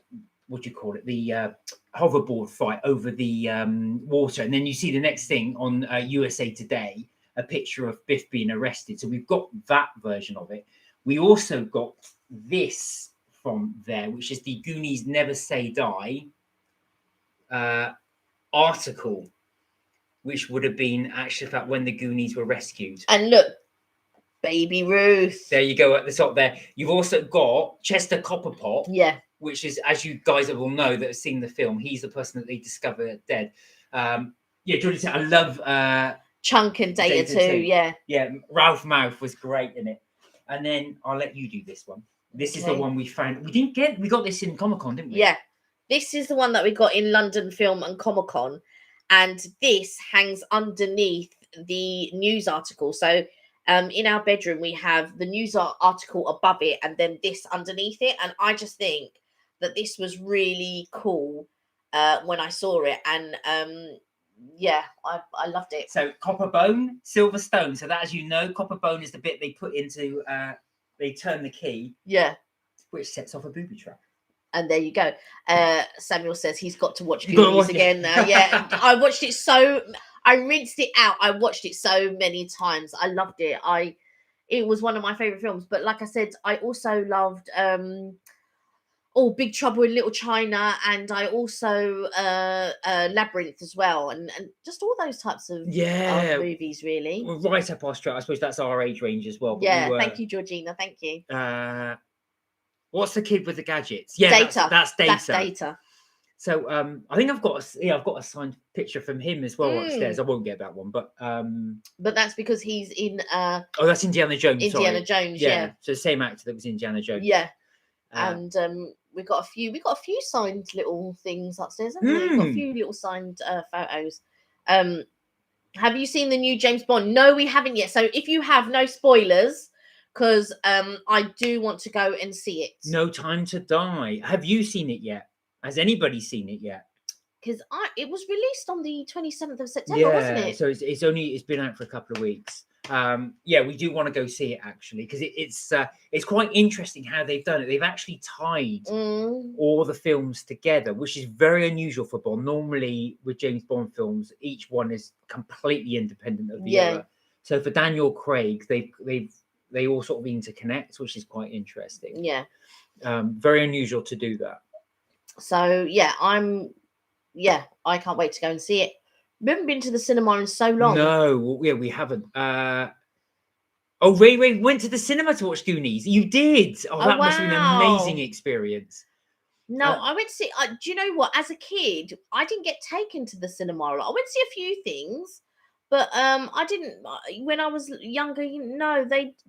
what do you call it? The hoverboard fight over the water, and then you see the next thing on USA Today, a picture of Biff being arrested. So we've got that version of it. We also got this from there, which is the Goonies Never Say Die article, which would have been actually about when the Goonies were rescued. And look, Baby Ruth. There you go at the top there. You've also got Chester Copperpot. Yeah. Which is, as you guys will know that have seen the film, he's the person that they discover dead. Yeah, Georgie said, I love Chunk and Data too. Yeah. Yeah, Ralph Mouth was great in it. And then I'll let you do this one. This is the one we found. We got this in Comic-Con, didn't we? Yeah. This is the one that we got in London Film and Comic-Con. And this hangs underneath the news article. So in our bedroom, we have the news article above it and then this underneath it. And I just think that this was really cool when I saw it. And yeah, I loved it. So copper bone, silver stone. So that, as you know, copper bone is the bit they put into, they turn the key. Yeah. Which sets off a booby trap. And there you go. Samuel says he's got to watch Goonies again now. Yeah, I watched it I rinsed it out. I watched it so many times. I loved it. It was one of my favorite films. But like I said, I also loved Big Trouble in Little China, and I also Labyrinth as well, and just all those types of movies. Really, we're right up our street. I suppose that's our age range as well. Yeah, thank you, Georgina. Thank you. What's the kid with the gadgets? Yeah, Data. That's Data. That's Data. So I think I've got a signed picture from him as well upstairs. I won't get that one, but that's because he's in that's Indiana Jones. Indiana Jones, yeah. So the same actor that was Indiana Jones. Yeah. And we got a few signed little things upstairs, haven't we? We've got a few little signed photos. Have you seen the new James Bond? No, we haven't yet. So if you have, no spoilers, because I do want to go and see it. No Time to Die. Have you seen it yet? Has anybody seen it yet? Because it was released on the 27th of September, wasn't it? So it's been out for a couple of weeks. We do want to go see it actually, because it's quite interesting how they've done it. They've actually tied all the films together, which is very unusual for Bond. Normally with James Bond films, each one is completely independent of the other. So for Daniel Craig, they all sort of interconnect, which is quite interesting. Yeah. Very unusual to do that. So I can't wait to go and see it. We haven't been to the cinema in so long. No, we haven't. Ray went to the cinema to watch Goonies. You did. That must have been an amazing experience. No, I went to see. Do you know what? As a kid, I didn't get taken to the cinema a lot. I went to see a few things, but I didn't. When I was younger,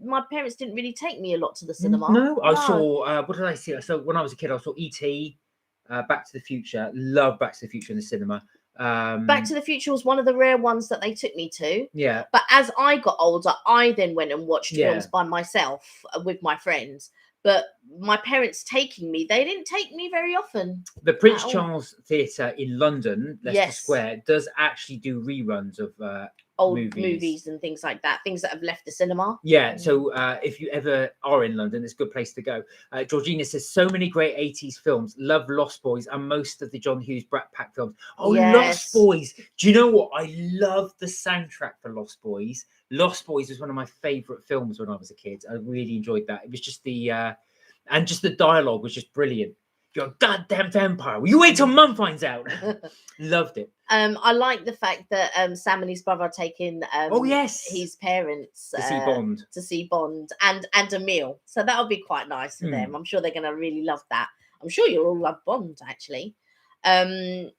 my parents didn't really take me a lot to the cinema. No, I saw. What did I see? So when I was a kid, I saw E.T., Back to the Future. Love Back to the Future in the cinema. Back to the Future was one of the rare ones that they took me to. Yeah. But as I got older, I then went and watched films by myself with my friends. But my parents taking me, they didn't take me very often. The Prince Charles Theatre in London, Leicester Square, does actually do reruns of old movies and things like that, things that have left the cinema. Yeah, so if you ever are in London, it's a good place to go. Georgina says, so many great 80s films. Love Lost Boys and most of the John Hughes Brat Pack films. Lost Boys. Do you know what? I love the soundtrack for Lost Boys. Lost Boys was one of my favourite films when I was a kid. I really enjoyed that. It was just and just the dialogue was just brilliant. You're a goddamn vampire. Will you wait till Mum finds out? Loved it. I like the fact that Sam and his brother are taking his parents to see Bond and a meal. So that'll be quite nice for them. I'm sure they're going to really love that. I'm sure you'll all love Bond actually. This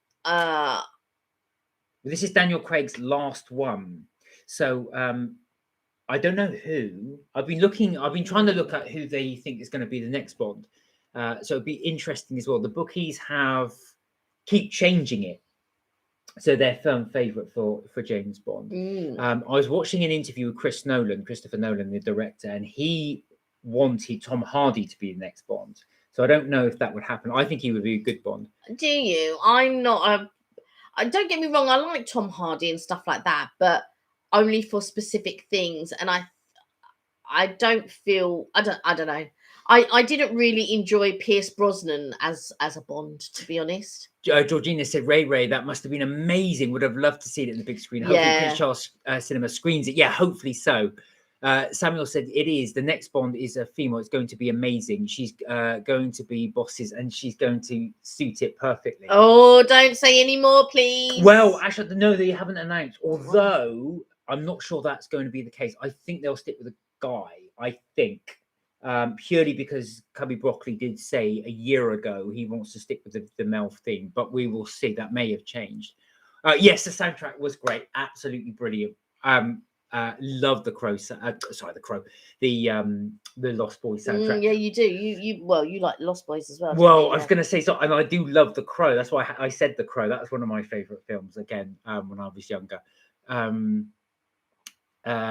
is Daniel Craig's last one. So I don't know who. I've been trying to look at who they think is going to be the next Bond. So it'd be interesting as well. The bookies keep changing it. So they're firm favourite for James Bond. I was watching an interview with Christopher Nolan, the director, and he wanted Tom Hardy to be the next Bond. So I don't know if that would happen. I think he would be a good Bond. Do you? I'm not don't get me wrong, I like Tom Hardy and stuff like that, but only for specific things. And I don't feel, I don't know. I didn't really enjoy Pierce Brosnan as a Bond, to be honest. Georgina said, Ray, that must have been amazing. Would have loved to see it in the big screen. Hopefully Prince Charles Cinema screens it. Yeah, hopefully so. Samuel said, it is. The next Bond is a female. It's going to be amazing. She's going to be bosses and she's going to suit it perfectly. Oh, don't say any more, please. Well, actually, no, they haven't announced. Although, I'm not sure that's going to be the case. I think they'll stick with a guy. I think. Purely because Cubby Broccoli did say a year ago he wants to stick with the Melf theme, but we will see. That may have changed. Yes, the soundtrack was great, absolutely brilliant. Love the Crow. The Lost Boys soundtrack. Yeah, you do. You like Lost Boys as well. Well, I was going to say so, and I do love the Crow. That's why I said the Crow. That was one of my favorite films. Again, when I was younger.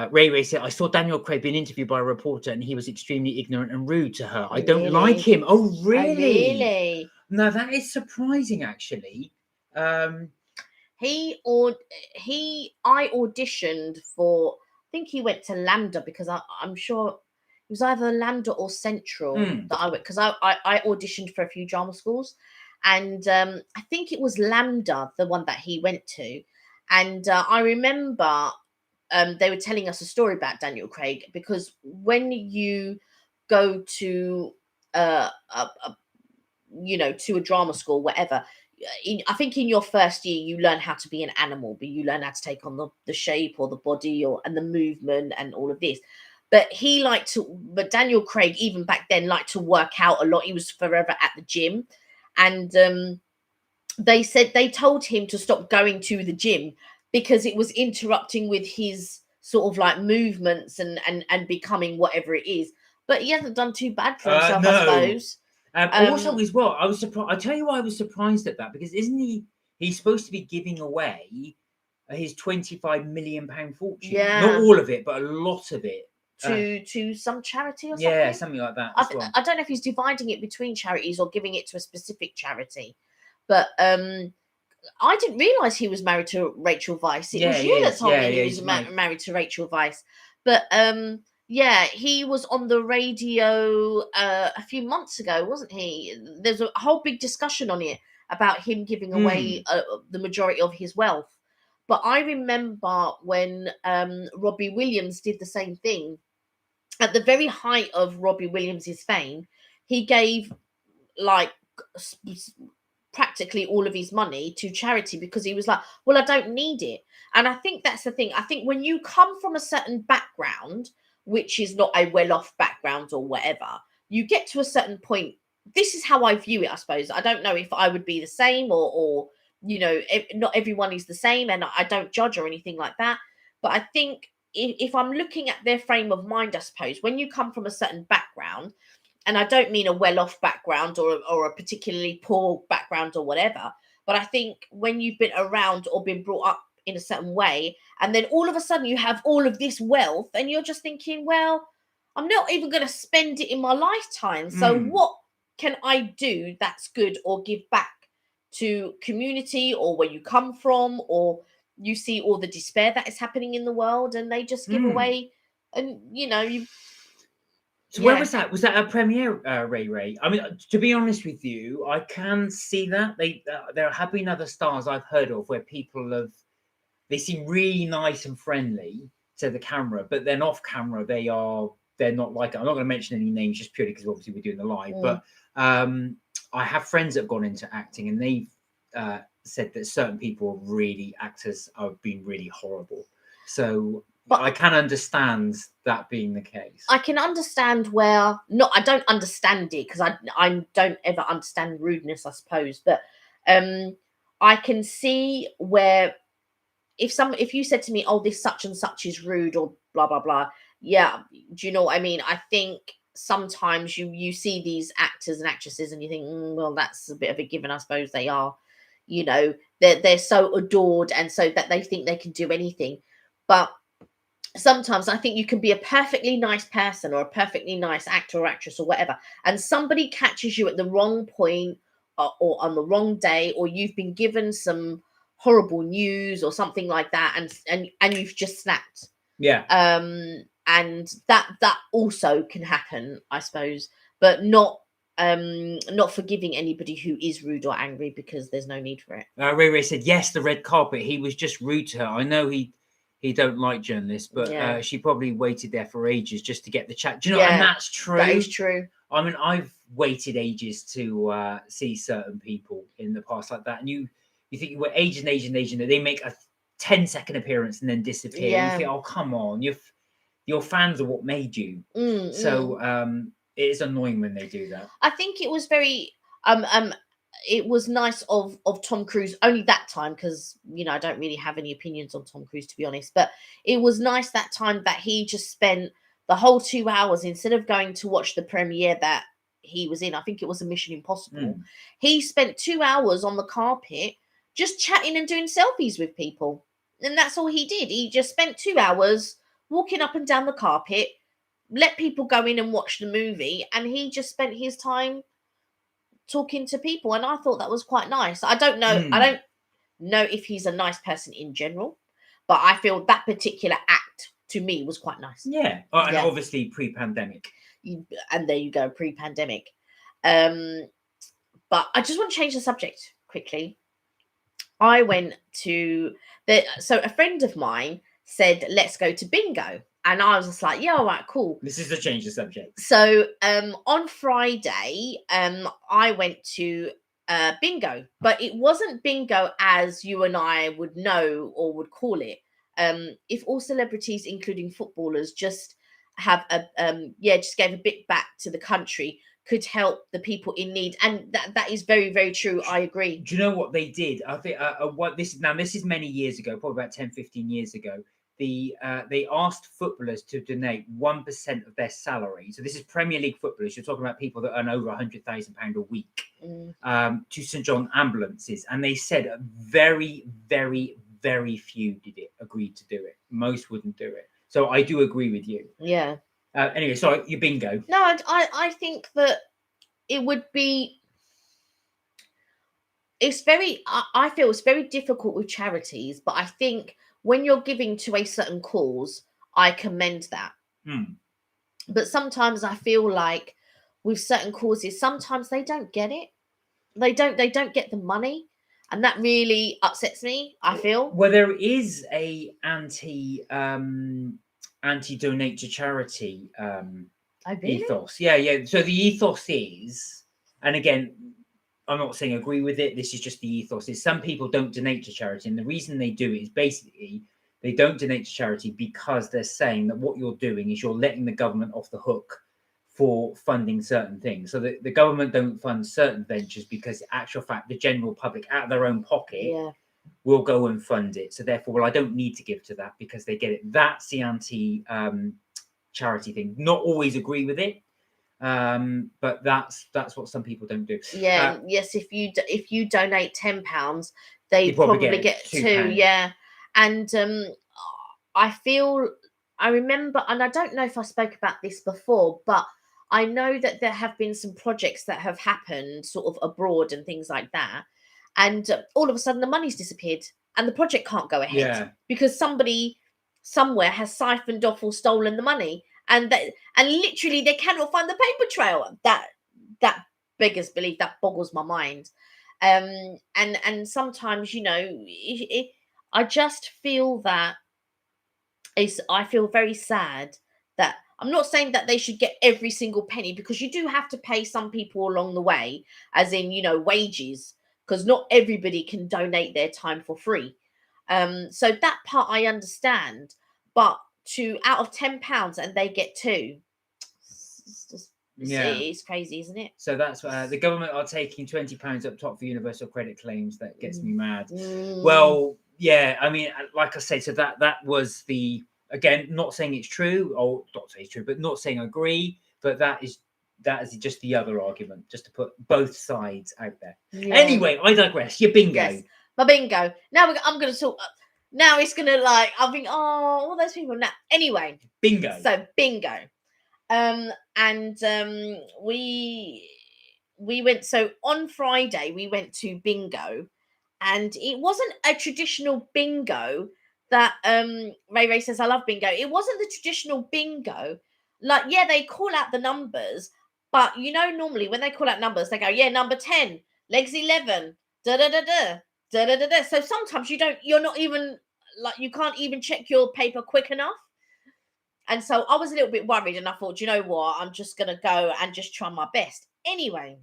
Ray said, I saw Daniel Craig being interviewed by a reporter and he was extremely ignorant and rude to her. I don't like him. Oh, really? Really? No, that is surprising, actually. I auditioned for, I think he went to LAMDA because I'm sure it was either LAMDA or Central that I went, because I auditioned for a few drama schools. And I think it was LAMDA, the one that he went to. And I remember... they were telling us a story about Daniel Craig, because when you go to to a drama school, whatever, I think in your first year you learn how to be an animal, but you learn how to take on the shape or the body and the movement and all of this. But Daniel Craig, even back then, liked to work out a lot. He was forever at the gym, and they told him to stop going to the gym because it was interrupting with his sort of like movements and becoming whatever it is. But he hasn't done too bad for himself, no. I suppose. Also, as well, I was surprised. I'll tell you why I was surprised at that, because he's supposed to be giving away his £25 million fortune. Yeah. Not all of it, but a lot of it. To some charity or something? Yeah, something like that. I don't know if he's dividing it between charities or giving it to a specific charity. But I didn't realise he was married to Rachel Weisz. It was you that told me he was married to Rachel Weisz. But he was on the radio a few months ago, wasn't he? There's a whole big discussion on it about him giving away the majority of his wealth. But I remember when Robbie Williams did the same thing. At the very height of Robbie Williams' fame, he gave practically all of his money to charity because he was like, well, I don't need it. And I think that's the thing. I think when you come from a certain background, which is not a well-off background or whatever, you get to a certain point. This is how I view it, I suppose. I don't know if I would be the same or not everyone is the same, and I don't judge or anything like that. But I think if I'm looking at their frame of mind, I suppose, when you come from a certain background, and I don't mean a well-off background or a particularly poor background or whatever, but I think when you've been around or been brought up in a certain way, and then all of a sudden you have all of this wealth, and you're just thinking, well, I'm not even going to spend it in my lifetime. So what can I do that's good or give back to community or where you come from, or you see all the despair that is happening in the world and they just give away, and So where was that? Was that a premiere, Ray? I mean, to be honest with you, I can see that. There have been other stars I've heard of where people they seem really nice and friendly to the camera, but then off camera they're not like it. I'm not going to mention any names just purely because obviously we're doing the live, but I have friends that have gone into acting and they've said that certain actors have been really horrible. So but I can understand that being the case. I can understand I don't understand it because I don't ever understand rudeness, I suppose. But I can see where if you said to me, oh, this such and such is rude or blah, blah, blah, yeah, do you know what I mean? I think sometimes you see these actors and actresses and you think, well, that's a bit of a given. I suppose they are, they're so adored, and so that they think they can do anything. But sometimes I think you can be a perfectly nice person or a perfectly nice actor or actress or whatever, and somebody catches you at the wrong point, or on the wrong day, or you've been given some horrible news or something like that, and you've just snapped. Yeah. And that also can happen, I suppose, but not forgiving anybody who is rude or angry, because there's no need for it. Ray Ray said, yes, the red carpet. He was just rude to her. I know he don't like journalists, but Yeah. she probably waited there for ages just to get the chat. Do you know? And that's true. That is true. I mean, I've waited ages to see certain people in the past like that, and you think you were ages and ages and ages, and they make a 10-second appearance and then disappear. Yeah. You think, oh, come on, your fans are what made you. So it is annoying when they do that. I think it was very it was nice of Tom Cruise only that time, because I don't really have any opinions on Tom Cruise, to be honest, but it was nice that time that he just spent the whole 2 hours, instead of going to watch the premiere that he was in, I think it was a Mission Impossible, he spent 2 hours on the carpet just chatting and doing selfies with people. And that's all he did. He just spent 2 hours walking up and down the carpet, let people go in and watch the movie, and he just spent his time talking to people. And I thought that was quite nice. I don't know if he's a nice person in general, but I feel that particular act to me was quite nice. Yeah. And obviously pre-pandemic. And there you go, pre-pandemic. But I just want to change the subject quickly. I went to so a friend of mine said, let's go to bingo. And I was just like, yeah, all right, cool. This is to change the subject. So on Friday, I went to bingo, but it wasn't bingo as you and I would know or would call it. If all celebrities, including footballers, just have just gave a bit back to the country, could help the people in need. And that is very, very true. I agree. Do you know what they did? I think this is many years ago, probably about 10, 15 years ago. They asked footballers to donate 1% of their salary. So this is Premier League footballers. You're talking about people that earn over £100,000 a week, to St John ambulances. And they said very, very, very few agreed to do it. Most wouldn't do it. So I do agree with you. Yeah. Anyway, sorry, your bingo. No, I think that it would be. I feel it's very difficult with charities, but I think when you're giving to a certain cause, I commend that. But sometimes I feel like with certain causes, sometimes they don't get it. They don't get the money, and that really upsets me, I feel. Well, there is a anti-donate to charity ethos. Yeah. So the ethos is, and again, I'm not saying agree with it. This is just the ethos. Is some people don't donate to charity, and the reason they do it is basically they don't donate to charity because they're saying that what you're doing is you're letting the government off the hook for funding certain things. So the government don't fund certain ventures because, in actual fact, the general public out of their own pocket will go and fund it. So therefore, I don't need to give to that because they get it. That's the anti-charity thing. Not always agree with it. But that's what some people don't do. Yes, if you donate £10, they probably get £2. And I remember, and I don't know if I spoke about this before, but I know that there have been some projects that have happened sort of abroad and things like that, and all of a sudden the money's disappeared and the project can't go ahead because somebody somewhere has siphoned off or stolen the money. And literally they cannot find the paper trail. That beggars belief. That boggles my mind. And sometimes, I just feel that I feel very sad that I'm not saying that they should get every single penny, because you do have to pay some people along the way, as in, wages, because not everybody can donate their time for free. So that part I understand, but out of £10 and they get £2. It's crazy, isn't it? So that's the government are taking £20 up top for universal credit claims. That gets me mad. Well, yeah, I mean, like I say, so that was the Again, not saying it's true, or not saying it's true, but not saying I agree. But that is just the other argument, just to put both sides out there. Yeah. Anyway, I digress. Your bingo. Yes, my bingo. Now I'm going to talk. Now it's going to like, I think, oh, all those people now. Anyway. Bingo. So bingo. We went, so on Friday we went to bingo, and it wasn't a traditional bingo that Ray says I love bingo. It wasn't the traditional bingo. Like, yeah, they call out the numbers, but you know, normally when they call out numbers, they go, yeah, number 10, legs 11, da da da da da da da da. So sometimes you're not even like, you can't even check your paper quick enough. And so I was a little bit worried, and I thought, you know what, I'm just going to go and just try my best. Anyway,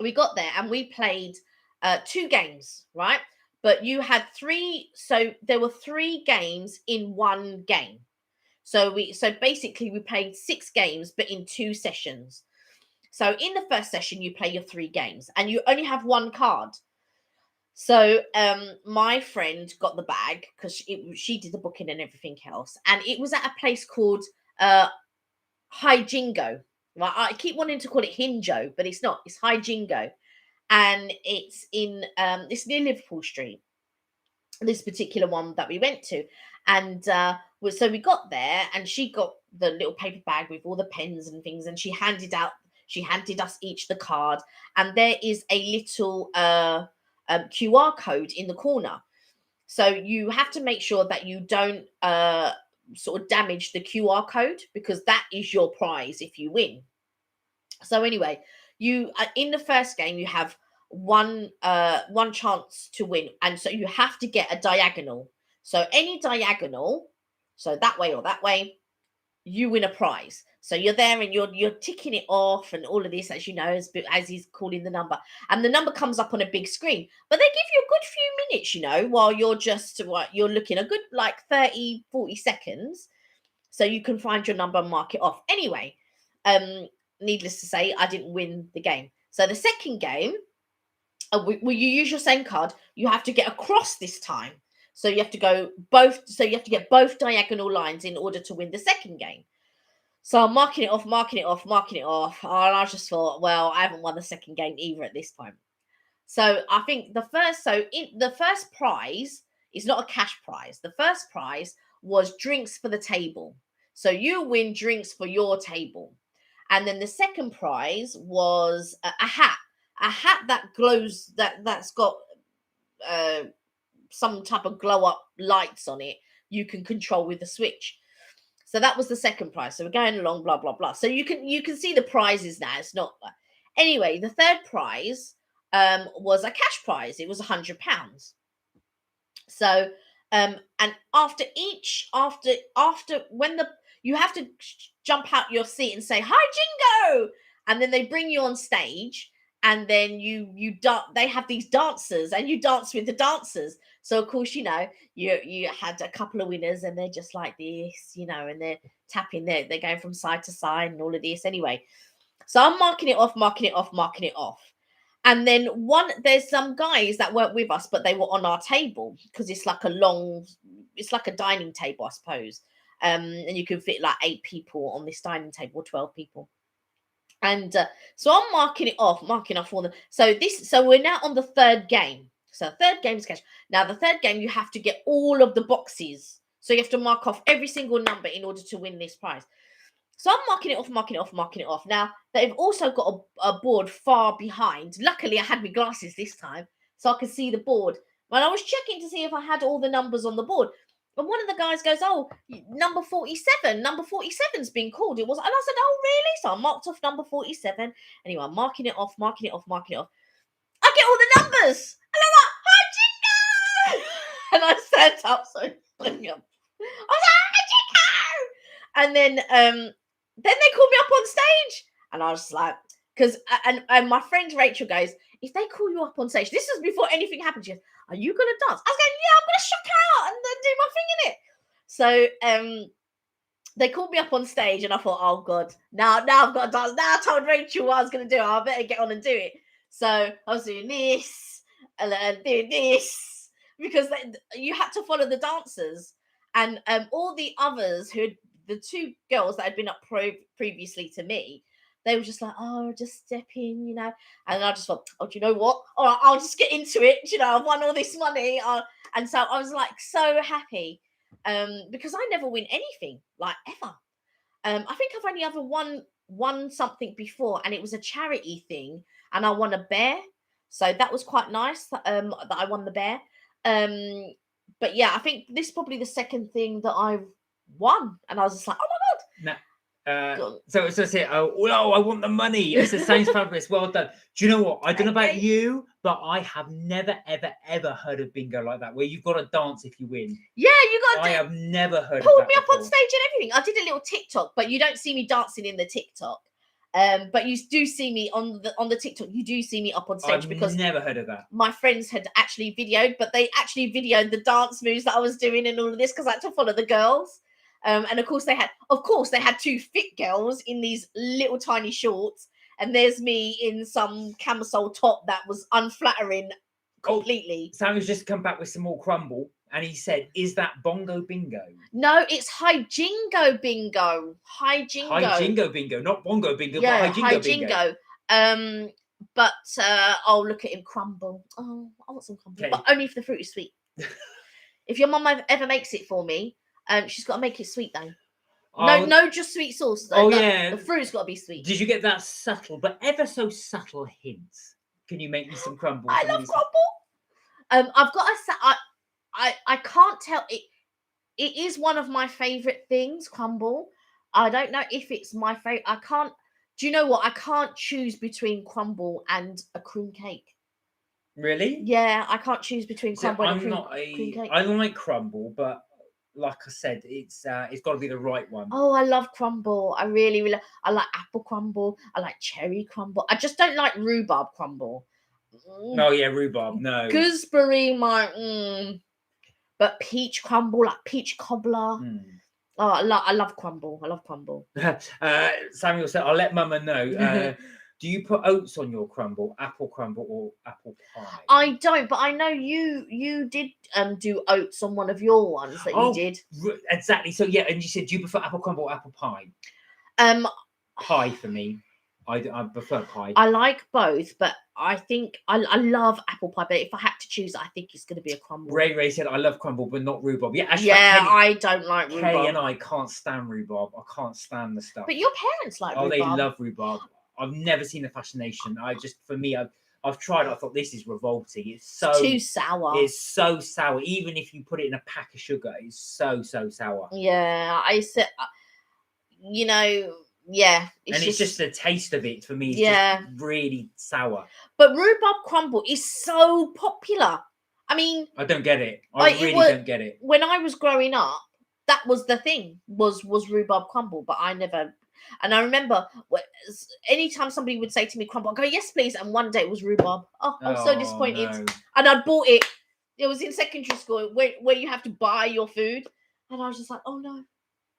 we got there and we played 2 games, right? But you had 3, so there were 3 games in one game. So basically we played 6 games, but in 2 sessions. So in the first session, you play your 3 games and you only have 1 card. So my friend got the bag because she did the booking and everything else, and it was at a place called High Jingo. Right, I keep wanting to call it Hinjo, but it's not. It's High Jingo, and it's in it's near Liverpool Street. This particular one that we went to, and so we got there, and she got the little paper bag with all the pens and things, and she handed us each the card, and there is a little QR code in the corner. So you have to make sure that you don't sort of damage the QR code, because that is your prize if you win. So anyway, you in the first game you have one chance to win, and so you have to get a diagonal. So any diagonal, so that way or that way, you win a prize. So you're there and you're ticking it off and all of this, as you know, as he's calling the number, and the number comes up on a big screen. But they give you a good few minutes, you know, while you're looking, a good like 30-40 seconds, so you can find your number and mark it off. Anyway, needless to say, I didn't win the game. So the second game, will you use your same card? You have to get across this time. So you have to go both. So you have to get both diagonal lines in order to win the second game. So I'm marking it off. And I just thought, well, I haven't won the second game either at this point. So I think the first prize is not a cash prize. The first prize was drinks for the table. So you win drinks for your table. And then the second prize was a hat that glows, that's got some type of glow up lights on it, you can control with the switch. So that was the second prize. So we're going along, blah blah blah. So you can see the prizes now. It's not anyway. The third prize was a cash prize. It was £100. So and after when you have to jump out your seat and say hi Jingo, and then they bring you on stage, and then they have these dancers and you dance with the dancers. So of course, you know, you had a couple of winners and they're just like this, you know, and they're tapping they're going from side to side and all of this. Anyway, so I'm marking it off. And then there's some guys that weren't with us, but they were on our table, because it's like a dining table, I suppose. And you can fit like 8 people on this dining table, 12 people. And so I'm marking off all them. So we're now on the third game. So third game is cash. Now the third game, you have to get all of the boxes. So you have to mark off every single number in order to win this prize. So I'm marking it off. Now they've also got a board far behind. Luckily, I had my glasses this time, so I could see the board. When I was checking to see if I had all the numbers on the board, and one of the guys goes, "Oh, number 47. Number 47's been called." It was, and I said, "Oh, really?" So I marked off number 47. Anyway, I'm marking it off. I get all the numbers, and I'm like, "Hi, Jingo!" And I stand up, so I was like, "Hi, Jingo!" And then they called me up on stage, and I was like, because and my friend Rachel goes, "If they call you up on stage," this was before anything happened, she goes, "Are you gonna dance?" I was going, "Yeah, I'm gonna shock out and then do my thing in it." So they called me up on stage, and I thought, "Oh God, now I've got to dance." Now I told Rachel what I was gonna do. I better get on and do it. So I was doing this and doing this, because you had to follow the dancers. And all the others the two girls that had been up previously to me, they were just like, oh, just step in, you know. And I just thought, oh, do you know what? All right, I'll just get into it. You know, I've won all this money. And so I was like so happy because I never win anything, like ever. I think I've only ever won something before, and it was a charity thing, and I won a bear. So that was quite nice that I won the bear. But yeah, I think this is probably the second thing that I've won, and I was just like, oh my god. So say, oh, I want the money. It sounds fabulous. Well done. Do you know what? I don't know about you, but I have never, ever heard of bingo like that, where you've got to dance if you win. Yeah, you got. I have never heard. Pulled me up on stage and everything. I did a little TikTok, but you don't see me dancing in the TikTok. But you do see me on the TikTok. You do see me up on stage because never heard of that. My friends had actually videoed, but they actually videoed the dance moves that I was doing and all of this because I had to follow the girls. And of course they had two fit girls in these little tiny shorts, and there's me in some camisole top that was unflattering completely. Samuel's just come back with some more crumble, and he said, "Is that bongo bingo?" No, it's high jingo bingo. High jingo. High jingo bingo, not bongo bingo, yeah, but high jingo bingo. But oh, look at him crumble. Oh, I want some crumble, but only if the fruit is sweet. If your mum ever makes it for me, she's got to make it sweet though. No, just sweet sauce. Though. Yeah, the fruit's got to be sweet. Did you get that subtle, but ever so subtle hint? Can you make me some crumble? I love crumble. I've got to say, I can't tell it. It is one of my favorite things, crumble. I don't know if it's my favorite. I can't. Do you know what? I can't choose between crumble and a cream cake. Really? Yeah, I can't choose between crumble and cream cake. I like crumble, but like I said, it's got to be the right one. Oh, I love crumble. I really I like apple crumble. I like cherry crumble. I just don't like rhubarb crumble. No, yeah, rhubarb. No. Gooseberry, but peach crumble, like peach cobbler. Oh, I love crumble. I love crumble. Samuel said, "I'll let Mama know." Do you put oats on your crumble, apple crumble, or apple pie? I don't, but I know you did do oats on one of your ones that you did. Exactly. So yeah, and you said, do you prefer apple crumble or apple pie? Pie for me. I prefer pie. I like both, but I think I love apple pie. But if I had to choose, I think it's going to be a crumble. Ray said, "I love crumble, but not rhubarb." Yeah, actually, yeah, I don't like rhubarb. Kay and I can't stand rhubarb. I can't stand the stuff. But your parents like rhubarb. Oh, they love rhubarb. I've never seen the fascination. For me, I've tried. I thought this is revolting. It's too sour. It's so sour. Even if you put it in a pack of sugar, it's so sour. Yeah, I said, you know. Yeah, it's just the taste of it for me. It's just really sour. But rhubarb crumble is so popular. I mean, I don't get it. I really don't get it. When I was growing up, that was the thing. Was rhubarb crumble, but I never. And I remember anytime somebody would say to me crumble, I go, yes, please. And one day it was rhubarb. Oh, I was so disappointed. No. And I bought it. It was in secondary school where you have to buy your food, and I was just like, oh no.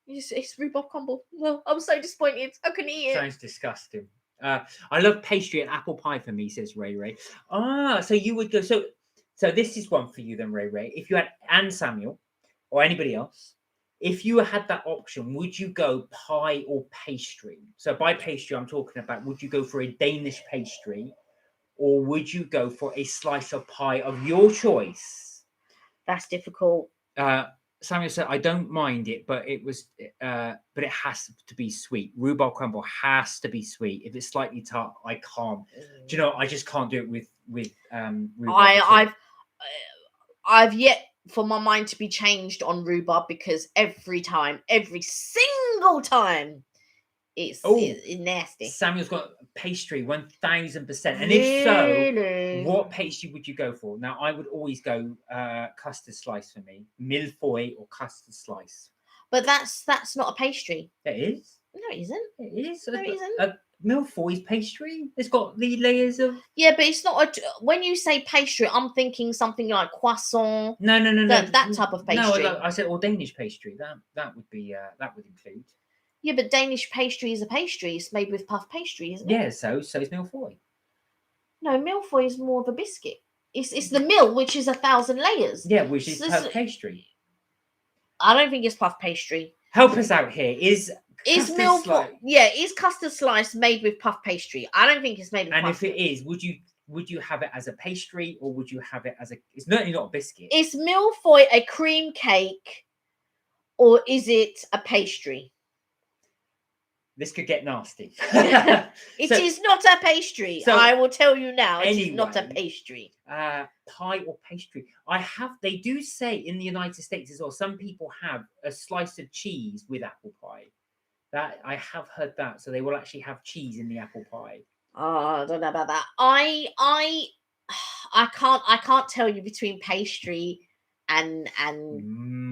It's rhubarb crumble. Well, I was so disappointed. I couldn't eat it. Sounds disgusting. I love pastry and apple pie for me, says Ray. So you would go. So this is one for you then, Ray. If you had and Samuel or anybody else, if you had that option, would you go pie or pastry? So by pastry, I'm talking about, would you go for a Danish pastry, or would you go for a slice of pie of your choice? That's difficult. Samuel said, "I don't mind it, but it has to be sweet. Rhubarb crumble has to be sweet. If it's slightly tart, I can't. Do you know? I just can't do it with rhubarb." I've yet for my mind to be changed on rhubarb because every single time, it's nasty. Samuel's got pastry 1,000%, and if so, what pastry would you go for? Now, I would always go custard slice for me, millefeuille or custard slice. But that's not a pastry. It is. No, it isn't. It is. No, it isn't. Millefeuille's pastry. It's got the layers of. Yeah, but it's not when you say pastry, I'm thinking something like croissant. No. That type of pastry. No, I said or Danish pastry. That would be that would include. Yeah, but Danish pastry is a pastry. It's made with puff pastry, isn't it? Yeah, so is millefeuille. No, millefeuille is more of a biscuit. It's the mill, which is 1,000 layers. Yeah, which is puff pastry. I don't think it's puff pastry. Help us out here. Is Is custard milfoil? slice- Yeah, is custard slice made with puff pastry? I don't think it's made with And puff. if it is, would you have it as a pastry or would you have it as a? It's certainly not a biscuit. Is milfoil a cream cake or is it a pastry? This could get nasty. It So- is not a pastry. so I will tell you now. It is not a anyway, pastry. Pie or pastry. They do say in the United States as well, some people have a slice of cheese with apple pie. That I have heard that. So they will actually have cheese in the apple pie. Oh, I don't know about that. I can't tell you between pastry and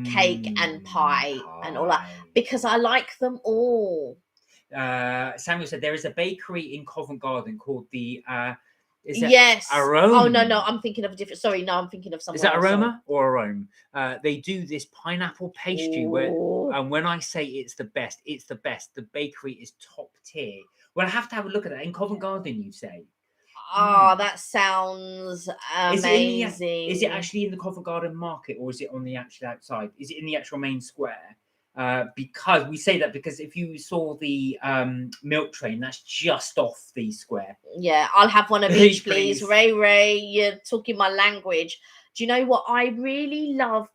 cake and pie and all that, Pie. because I like them all. Samuel said there is a bakery in Covent Garden called the is it Yes. Arome? Oh no, I'm thinking of a different. Sorry, no, I'm thinking of something. Is that Aroma or Arome? They do this pineapple pastry where, Ooh. and when I say it's the best, it's the best. The bakery is top tier. Well, I have to have a look at that in Covent Garden. You say? Oh, that sounds Is it in the- amazing. Is it actually in the Covent Garden market or is it on the actual outside? Is it in the actual main square? Because we say that because if you saw the milk train, that's just off the square. Yeah, I'll have one of Each, each, please. please. Ray, you're talking my language. Do you know what? I really love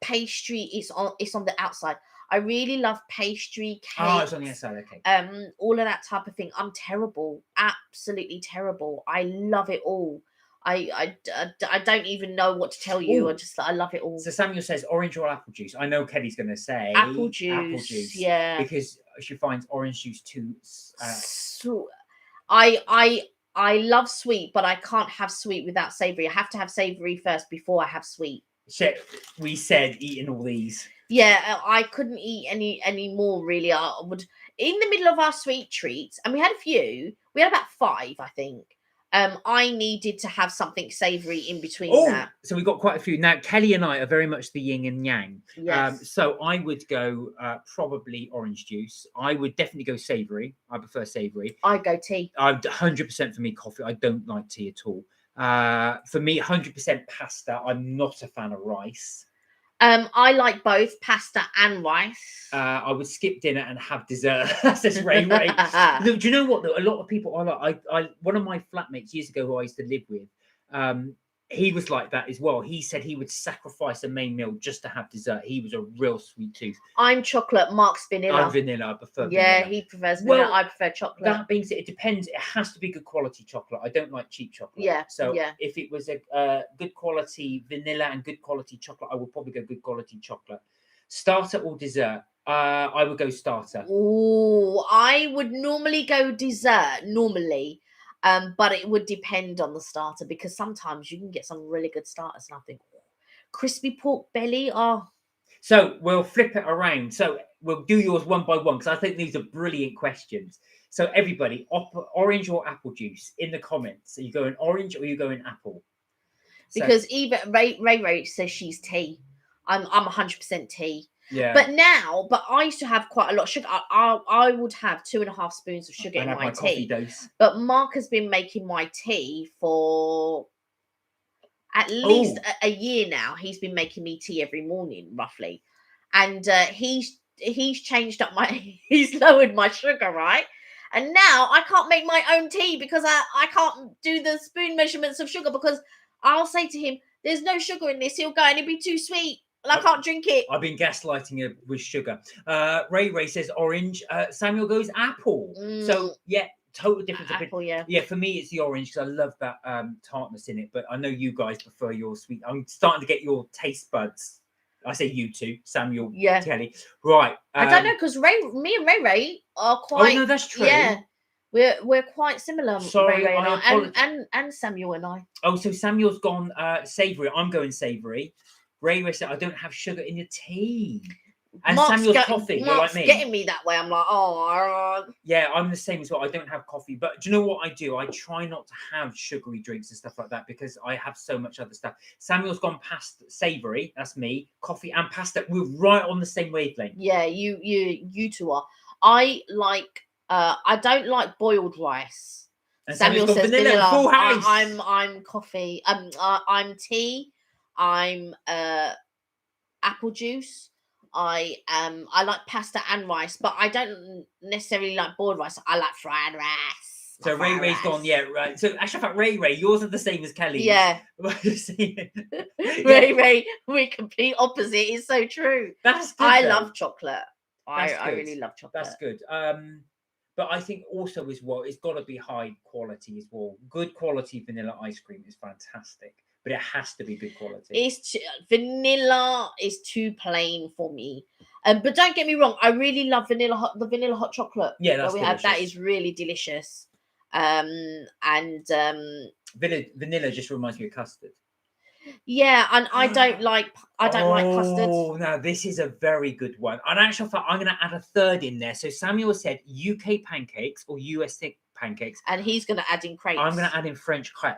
pastry. It's on the outside. I really love pastry, cake. Oh, it's on the outside. Okay. All of that type of thing. I'm terrible, absolutely terrible. I love it all. I don't even know what to tell you. Ooh. I love it all. So Samuel says orange or apple juice. I know Kelly's going to say Apple juice. Yeah. because she finds orange juice too. So, I love sweet, but I can't have sweet without savory. I have to have savory first before I have sweet. We said eating all these. Yeah, I couldn't eat any more really. I would in the middle of our sweet treats, and we had a few. We had about 5, I think. I needed to have something savoury in between that. So we've got quite a few. Now, Kelly and I are very much the yin and yang. Yes. So I would go probably orange juice. I would definitely go savoury. I prefer savoury. I go tea. 100% for me, coffee. I don't like tea at all. For me, 100% pasta. I'm not a fan of rice. I like both pasta and rice. I would skip dinner and have dessert. Says Ray. Do you know what? Though? A lot of people are like. I one of my flatmates years ago who I used to live with. He was like that as well. He said he would sacrifice a main meal just to have dessert. He was a real sweet tooth. I'm chocolate. Mark's vanilla. I'm vanilla. I prefer Yeah, vanilla. he prefers vanilla. Well, I prefer chocolate. That being said, it depends. It has to be good quality chocolate. I don't like cheap chocolate. Yeah, So yeah. if it was a good quality vanilla and good quality chocolate, I would probably go good quality chocolate. Starter or dessert? I would go starter. Oh, I would normally go dessert. But it would depend on the starter because sometimes you can get some really good starters, and I think crispy pork belly. Oh, So we'll flip it around. So we'll do yours one by one because I think these are brilliant questions. So everybody, orange or apple juice in the comments. Are you going orange or are you going apple? So- because even Ray says she's tea. I'm 100% tea. yeah. But I used to have quite a lot of sugar. I would have 2.5 spoons of sugar I in have my coffee tea. dose. But Mark has been making my tea for at least a year now. He's been making me tea every morning, roughly. And he's changed up he's lowered my sugar, right? And now I can't make my own tea because I can't do the spoon measurements of sugar because I'll say to him, there's no sugar in this. He'll go, and it'll be too sweet. And I can't drink it. I've been gaslighting her with sugar. Ray says orange. Samuel goes apple. So yeah, total difference. Apple, yeah. Yeah, for me it's the orange because I love that tartness in it. But I know you guys prefer your sweet. I'm starting to get your taste buds. I say you two, Samuel, Yeah. Kelly. Right. I don't know because me and Ray are quite. Oh no, that's true. Yeah, we're quite similar. Sorry, Ray and I I, apologise. and Samuel and I. Oh, so Samuel's gone savoury. I'm going savoury. Ray said I don't have sugar in your tea. And Samuel's coffee. You're Mark's like me. getting me that way. I'm like, oh. Yeah, I'm the same as well. I don't have coffee, but do you know what I do? I try not to have sugary drinks and stuff like that because I have so much other stuff. Samuel's gone past savoury. That's me. Coffee and pasta. We're right on the same wavelength. Yeah, you two are. I like. I don't like boiled rice. And Samuel Samuel's says gone vanilla. Full house. I'm coffee. I'm tea. I'm apple juice. I like pasta and rice, but I don't necessarily like boiled rice. I like fried rice. So Ray fried Ray's gone, rice. yeah, right. So actually, I thought Ray, yours are the same as Kelly's. Yeah. Yeah. Ray, we're complete opposite. It's so true. That's good. I though. love chocolate. That's I good. really love chocolate. That's good. But I think also as well, it's got to be high quality as well. Good quality vanilla ice cream is fantastic, but it has to be good quality. Vanilla is too plain for me. But don't get me wrong, I really love the vanilla hot chocolate. Yeah, that's that we have. That delicious. is really delicious. Vanilla just reminds me of custard. Yeah, and I don't like custard. Oh, now this is a very good one. And actually, I'm going to add a third in there. So Samuel said UK pancakes or US thick pancakes, and he's going to add in crepes. I'm going to add in French crepe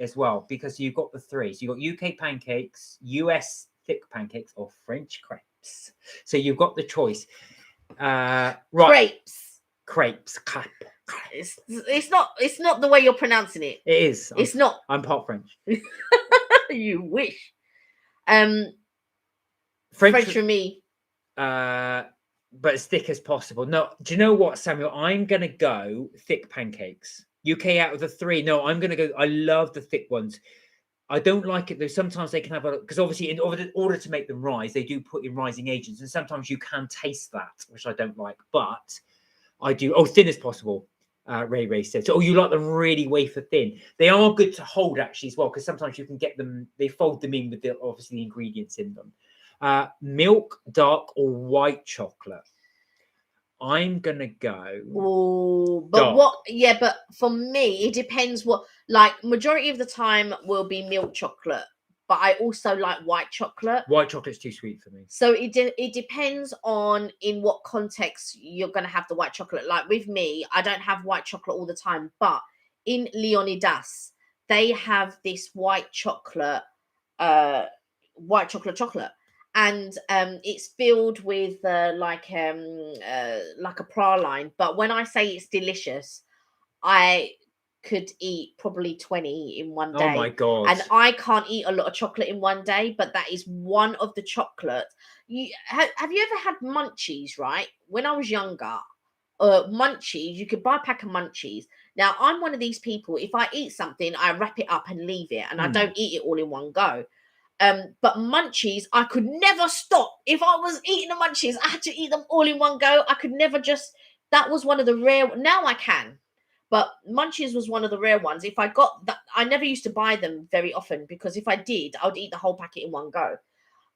as well because you've got the three. So you've got UK pancakes, US thick pancakes, or French crepes. So you've got the choice. Right, crepes. It's not the way you're pronouncing it. It is. It's not. I'm part French. You wish. French for me. But as thick as possible. No, do you know what, Samuel? I'm gonna go thick pancakes. UK out of the three. No, I'm gonna go. I love the thick ones. I don't like it though. Sometimes they can have because obviously in order to make them rise, they do put in rising agents, and sometimes you can taste that, which I don't like. But I do. Oh, thin as possible. Ray said. So, you like them really wafer thin? They are good to hold actually as well, because sometimes you can get them. They fold them in with obviously the ingredients in them. Milk, dark or white chocolate. I'm gonna go. Oh, but dark. what? Yeah, but for me, it depends. What, like, majority of the time will be milk chocolate, but I also like white chocolate. White chocolate's too sweet for me. So it depends on in what context you're gonna have the white chocolate. Like with me, I don't have white chocolate all the time, but in Leonidas, they have this white chocolate, chocolate. And it's filled with like a praline. But when I say it's delicious, I could eat probably 20 in one day. Oh my god! And I can't eat a lot of chocolate in one day, but that is one of the chocolates. Have you ever had munchies? Right, when I was younger, munchies, you could buy a pack of munchies. Now I'm one of these people. If I eat something, I wrap it up and leave it, and I don't eat it all in one go. But munchies, I could never stop. If I was eating the munchies, I had to eat them all in one go. I could never that was one of the rare. Now I can. But munchies was one of the rare ones. If I got that, I never used to buy them very often, because if I did, I would eat the whole packet in one go.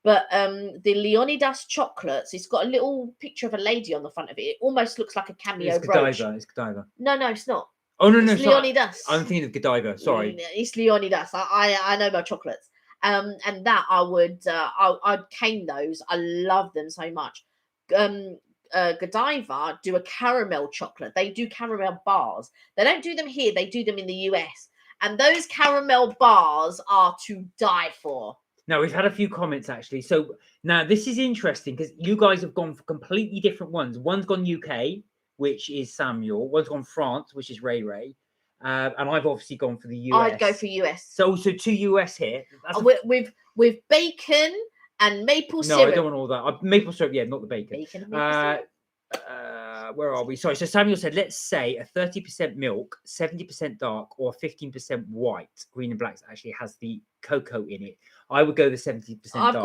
But the Leonidas chocolates, it's got a little picture of a lady on the front of it. It almost looks like a cameo brooch. It's Godiva. No, it's not. Oh no, it's Leonidas. I'm thinking of Godiva. Sorry, it's Leonidas. I know about chocolates. And that I'd cane those. I love them so much. Godiva do a caramel chocolate. They do caramel bars. They don't do them here. They do them in the US. And those caramel bars are to die for. Now, we've had a few comments actually. So now this is interesting because you guys have gone for completely different ones. One's gone UK, which is Samuel. One's gone France, which is Ray. And I've obviously gone for the US. I'd go for US. So two US here. With bacon and maple syrup. No, I don't want all that. Maple syrup, yeah, not the bacon. Bacon and maple syrup. Where are we? Sorry. So Samuel said, let's say a 30% milk, 70% dark, or 15% white. Green and blacks actually has the cocoa in it. I would go the 70% dark.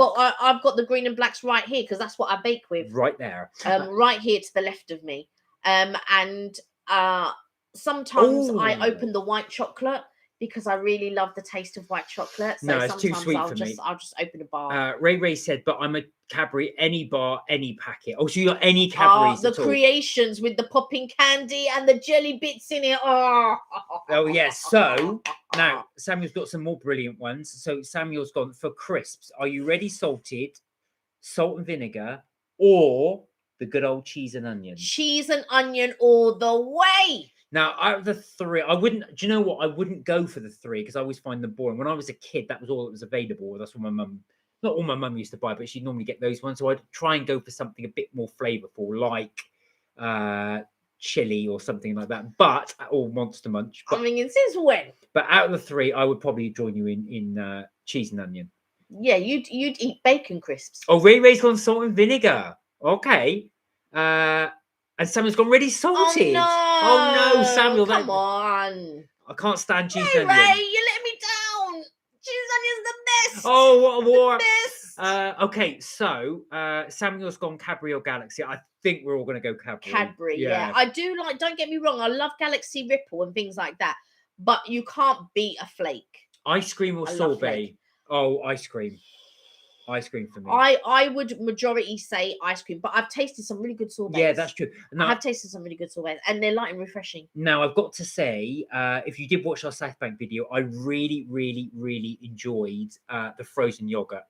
I've got the green and blacks right here, because that's what I bake with. Right there. Right here to the left of me. Sometimes I open the white chocolate because I really love the taste of white chocolate. So no, it's too sweet for me. I'll just open a bar. Ray said, but I'm a Cadbury, any bar, any packet. Oh, so you got any Cadbury's the creations with the popping candy and the jelly bits in it. Oh yes. So now Samuel's got some more brilliant ones. So Samuel's gone for crisps. Are you ready? Salted, salt and vinegar, or the good old cheese and onion? Cheese and onion all the way. Now, out of the three, I wouldn't. Do you know what? I wouldn't go for the three because I always find them boring. When I was a kid, that was all that was available. That's what my mum, not all my mum used to buy, but she'd normally get those ones. So I'd try and go for something a bit more flavorful, like chili or something like that. But or Monster Munch. But, I mean, since when? But out of the three, I would probably join you in cheese and onion. Yeah, you'd eat bacon crisps. Oh, Ray Ray's gone salt and vinegar. Okay. And Samuel's gone really salted. Oh no, Samuel! Come on. I can't stand cheese Ray and onion. Ray, you let me down. Cheese onion's the best. Oh, what a war! Best. Okay, so Samuel's gone Cadbury or Galaxy. I think we're all going to go Cadbury. Cadbury, yeah. I do like, don't get me wrong, I love Galaxy Ripple and things like that, but you can't beat a flake. Ice cream or I love sorbet? flake. Oh, ice cream. Ice cream for me. I would majority say ice cream, but I've tasted some really good sorbets. Yeah, that's true. I have tasted some really good sorbets, and they're light and refreshing. Now, I've got to say, if you did watch our South Bank video, I really, really, really enjoyed the frozen yogurt.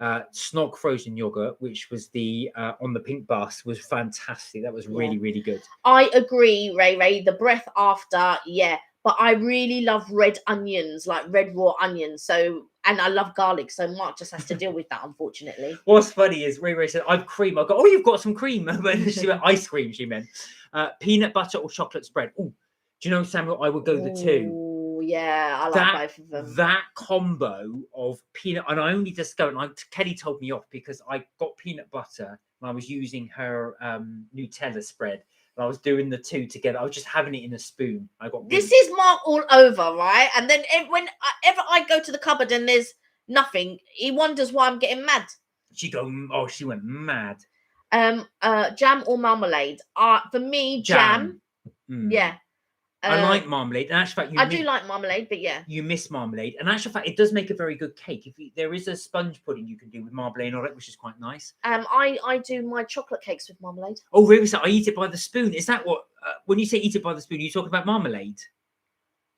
Snog frozen yogurt, which was the on the pink bus, was fantastic. That was really, really good. I agree, Ray Ray. The breath after, yeah. But I really love red onions, like red raw onions. So, and I love garlic. So Mark just has to deal with that, unfortunately. What's funny is Ray Ray said, "I've cream." I go, "Oh, you've got some cream." When she meant ice cream, she meant peanut butter or chocolate spread. Oh, do you know, Samuel? I would go the two. Oh, yeah, I like both of them. That combo of peanut, and I only discovered, like Kelly told me off because I got peanut butter and I was using her Nutella spread. And I was doing the two together. I was just having it in a spoon. I got this is Mark all over, right? And then whenever I go to the cupboard and there's nothing, he wonders why I'm getting mad. She went mad. Jam or marmalade? For me, jam. Yeah. I like marmalade. In actual fact, I do like marmalade, but yeah. You miss marmalade. And in actual fact, it does make a very good cake. There is a sponge pudding you can do with marmalade on it, which is quite nice. I do my chocolate cakes with marmalade. Oh, really? So I eat it by the spoon. Is that what, when you say eat it by the spoon, you talking about marmalade?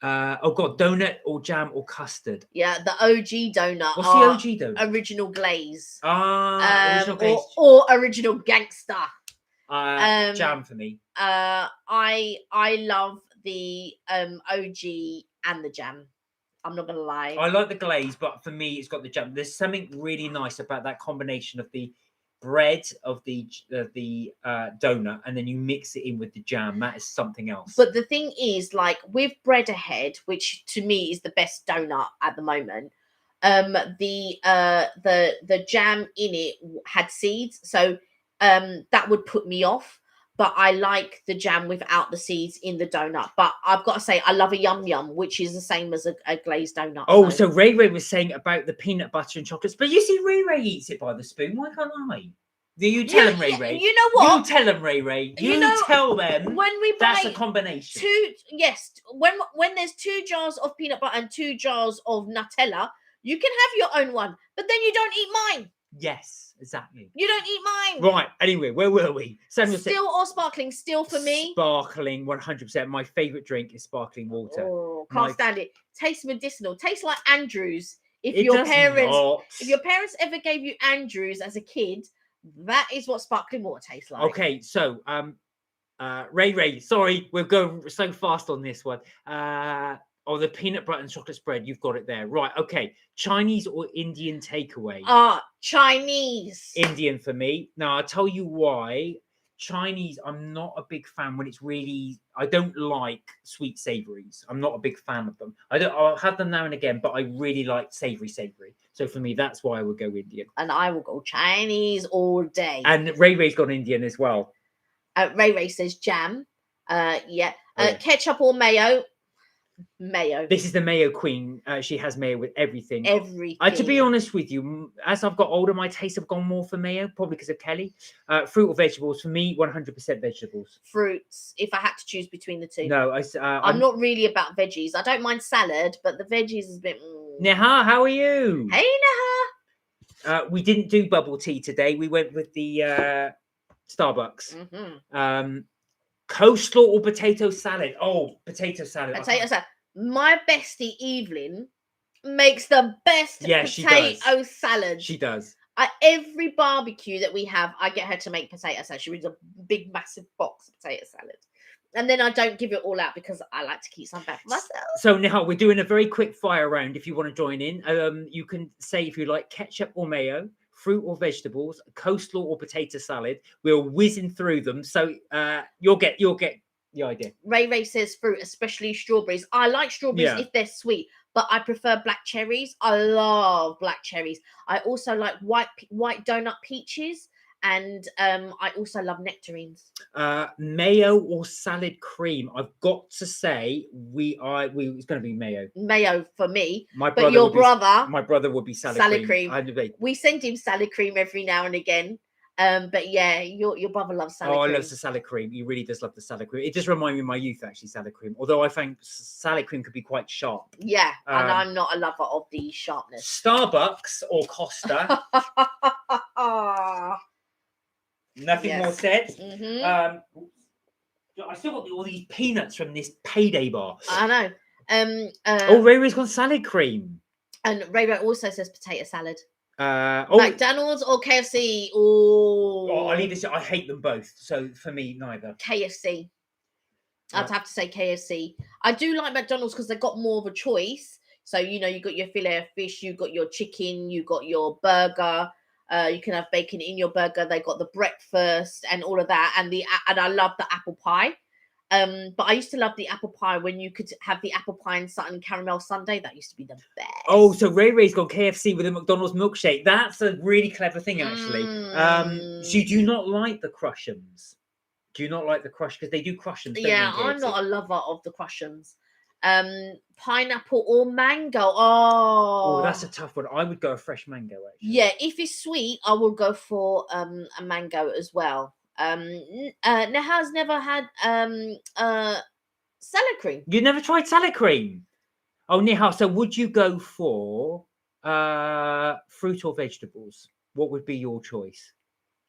Oh God, donut or jam or custard? Yeah, the OG donut. What's the OG donut? Original glaze. Original glaze. Or original gangster. Jam for me. I love the OG and the jam. I'm not gonna lie. I like the glaze, but for me, it's got the jam. There's something really nice about that combination of the bread of the donut, and then you mix it in with the jam. That is something else. But the thing is, like with Bread Ahead, which to me is the best donut at the moment, the jam in it had seeds, so that would put me off. But I like the jam without the seeds in the donut. But I've got to say, I love a yum yum, which is the same as a glazed donut. Oh, so Ray Ray was saying about the peanut butter and chocolates, but you see, Ray Ray eats it by the spoon. Why can't I? Do you tell him, Ray Ray? You know what? You tell them, Ray Ray. You tell them. When we buy that's a combination. When there's 2 jars of peanut butter and 2 jars of Nutella, you can have your own one, but then you don't eat mine. Yes, exactly. You don't eat mine. Right. Anyway, where were we? Samuel still or sparkling? Still for me. Sparkling, 100%. My favorite drink is sparkling water. Oh, can't stand it. Tastes medicinal. Tastes like Andrews. If your parents ever gave you Andrews as a kid, that is what sparkling water tastes like. Okay, so Ray Ray, sorry, we're going so fast on this one. The peanut butter and chocolate spread, you've got it there. Right, okay. Chinese or Indian takeaway? Chinese. Indian for me. Now, I'll tell you why. Chinese, I'm not a big fan when it's really, I don't like sweet savouries. I'm not a big fan of them. I'll have them now and again, but I really like savoury. So for me, that's why I would go Indian. And I will go Chinese all day. And Ray Ray's got Indian as well. Ray Ray says jam. Ketchup or mayo? Mayo. This is the mayo queen. She has mayo with everything. Everything. To be honest with you, as I've got older, my tastes have gone more for mayo, probably because of Kelly. Fruit or vegetables? For me, 100% vegetables. Fruits. If I had to choose between the two. No, I'm not really about veggies. I don't mind salad, but the veggies is a bit. Neha, how are you? Hey, Neha. We didn't do bubble tea today. We went with the Starbucks. Mm-hmm. Coleslaw or potato salad? Oh, potato salad. Potato salad. My bestie Evelyn makes the best potato salad. She does. At every barbecue that we have, I get her to make potato salad. She brings a big, massive box of potato salad. And then I don't give it all out because I like to keep some back for myself. So, Nihal, we're doing a very quick fire round if you want to join in. You can say if you like ketchup or mayo, fruit or vegetables, coleslaw or potato salad. We're whizzing through them. So you'll get the idea. Ray says fruit, especially strawberries. I like strawberries if they're sweet, but I prefer black cherries. I love black cherries. I also like white donut peaches, and I also love nectarines. Mayo or salad cream? I've got to say, it's going to be mayo. Mayo for me, My but your would be- brother, my brother would be salad cream. we send him salad cream every now and again. But yeah, your brother loves salad cream. I love the salad cream. He really does love the salad cream. It just reminds me of my youth, actually, salad cream. Although I think salad cream could be quite sharp. Yeah, and I'm not a lover of the sharpness. Starbucks or Costa? Nothing more said. Mhm. I still got all these peanuts from this payday bar. I know. Ray Ray's got salad cream. And Ray also says potato salad. Oh, McDonald's or KFC? Oh, I need this. I hate them both. So for me, neither. KFC. I'd have to say KFC. I do like McDonald's because they've got more of a choice. So you got your fillet of fish, you got your chicken, you got your burger. You can have bacon in your burger. They got the breakfast and all of that, and I love the apple pie. But I used to love the apple pie when you could have the apple pie and caramel sundae. That used to be the best. Oh, so Ray Ray's got KFC with a McDonald's milkshake. That's a really clever thing, actually. So you do not like the Crush'ems? Do you not like the Crush? Because they do Crush'ems. Yeah, I'm not a lover of the Crush'ems. Pineapple or mango? Oh, that's a tough one. I would go a fresh mango, actually. Yeah, if it's sweet, I will go for a mango as well. Neha's never had salad cream. You never tried salad cream? Oh, Neha, so would you go for fruit or vegetables? What would be your choice?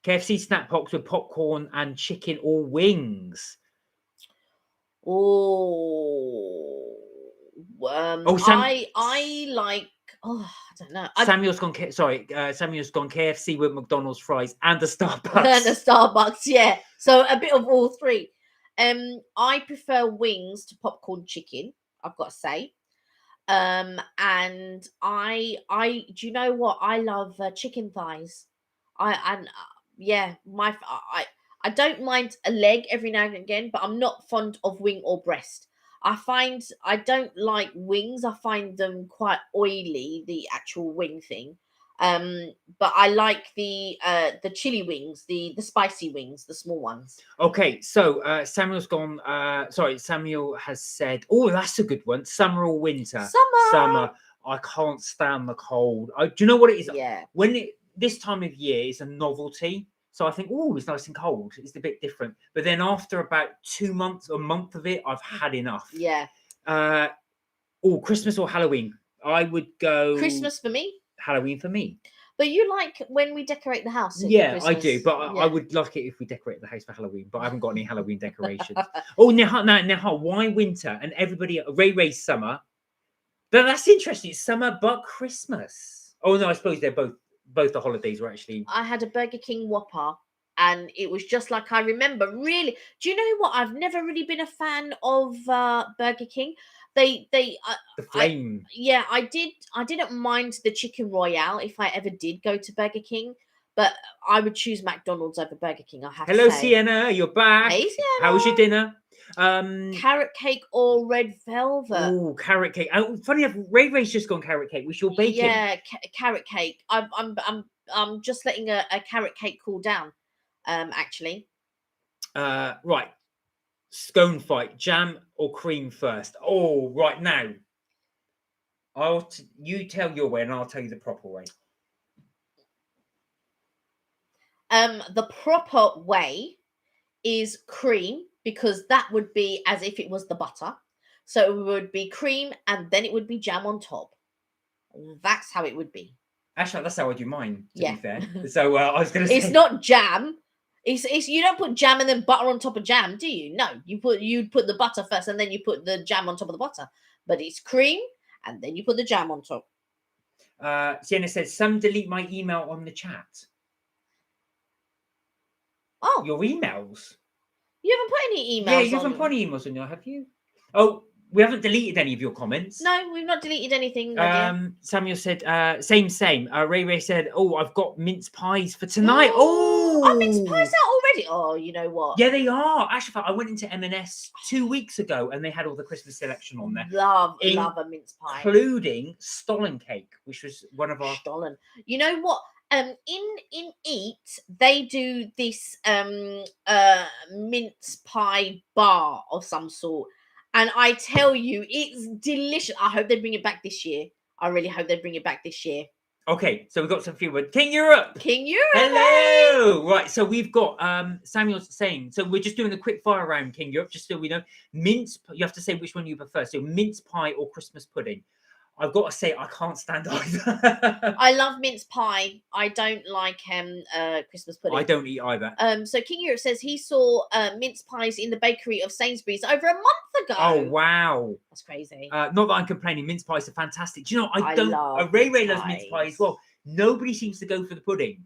KFC snack box with popcorn and chicken or wings? I like. Oh, I don't know. Samuel's gone KFC with McDonald's fries and a Starbucks. And a Starbucks, yeah. So a bit of all three. I prefer wings to popcorn chicken, I've got to say. And I do you know what? I love chicken thighs. I don't mind a leg every now and again, but I'm not fond of wing or breast. I don't like wings. I find them quite oily, the actual wing thing. But I like the chili wings, the spicy wings, the small ones. Okay, so Samuel has said, oh, that's a good one. Summer or winter? Summer. I can't stand the cold. Do you know what it is? Yeah. This time of year is a novelty. So I think, oh, it's nice and cold. It's a bit different. But then after about 2 months, a month of it, I've had enough. Yeah. Christmas or Halloween? I would go Christmas for me. Halloween for me. But you like when we decorate the house? Yeah, I do. But I would like it if we decorate the house for Halloween. But I haven't got any Halloween decorations. Oh, Neha, why winter? And everybody, Ray's summer. But that's interesting. It's summer, but Christmas. Oh no, I suppose they're both the holidays were actually. I had a Burger King Whopper, and it was just like I remember. Really, do you know what? I've never really been a fan of Burger King. The flame. I didn't mind the chicken royale if I ever did go to BurgerKing, but I would choose McDonald's over Burger King. I have to say. Hello, Sienna, you're back. Hey, Sienna. How was your dinner? Carrot cake or red velvet? Oh, carrot cake. Oh, funny enough, Ray's just gone carrot cake. What's your bacon? Yeah, carrot cake. I'm just letting a carrot cake cool down. Actually. Right. Scone fight, jam or cream first? Oh, right now. You tell your way and I'll tell you the proper way. The proper way is cream, because that would be as if it was the butter. So it would be cream and then it would be jam on top. That's how it would be. Actually, that's how I do mine, to Yeah. be fair. So I was going to say... It's not jam. It's you don't put jam and then butter on top of jam, do you? No, you'd put the butter first and then you put the jam on top of the butter. But it's cream and then you put the jam on top. Sienna says, some delete my email on the chat. Oh. Your emails? You haven't put any emails Yeah, you haven't put any emails on there, have you? Oh, we haven't deleted any of your comments. No, we've not deleted anything. Samuel said, same. Ray said, oh, I've got mince pies for tonight. Oh, Oh, mince pies Oh, out already. Oh, you know what? yeah, they are. Actually, I went into M&S 2 weeks ago, and they had all the Christmas selection on there, Love In- a mince pie. including Stollen cake, which was one of our. Stollen. You know what? In Eat they do this mince pie bar of some sort, and I tell you, it's delicious. I hope they bring it back this year. I really hope they bring it back this year. Okay, so we've got some few words. King Europe. King Europe. Hey! Hello. Right, so we've got Samuel's saying. So we're just doing a quick fire round, King Europe, just so we know. Mince. You have to say which one you prefer. So mince pie or Christmas pudding. I've got to say I can't stand either. I love mince pie. I don't like Christmas pudding. I don't eat either. So King Europe says he saw mince pies in the bakery of Sainsbury's over a month ago. Oh wow. That's crazy. Not that I'm complaining. Mince pies are fantastic. Do you know? I I don't. love Ray mince loves mince pie as pies. well. Nobody seems to go for the pudding.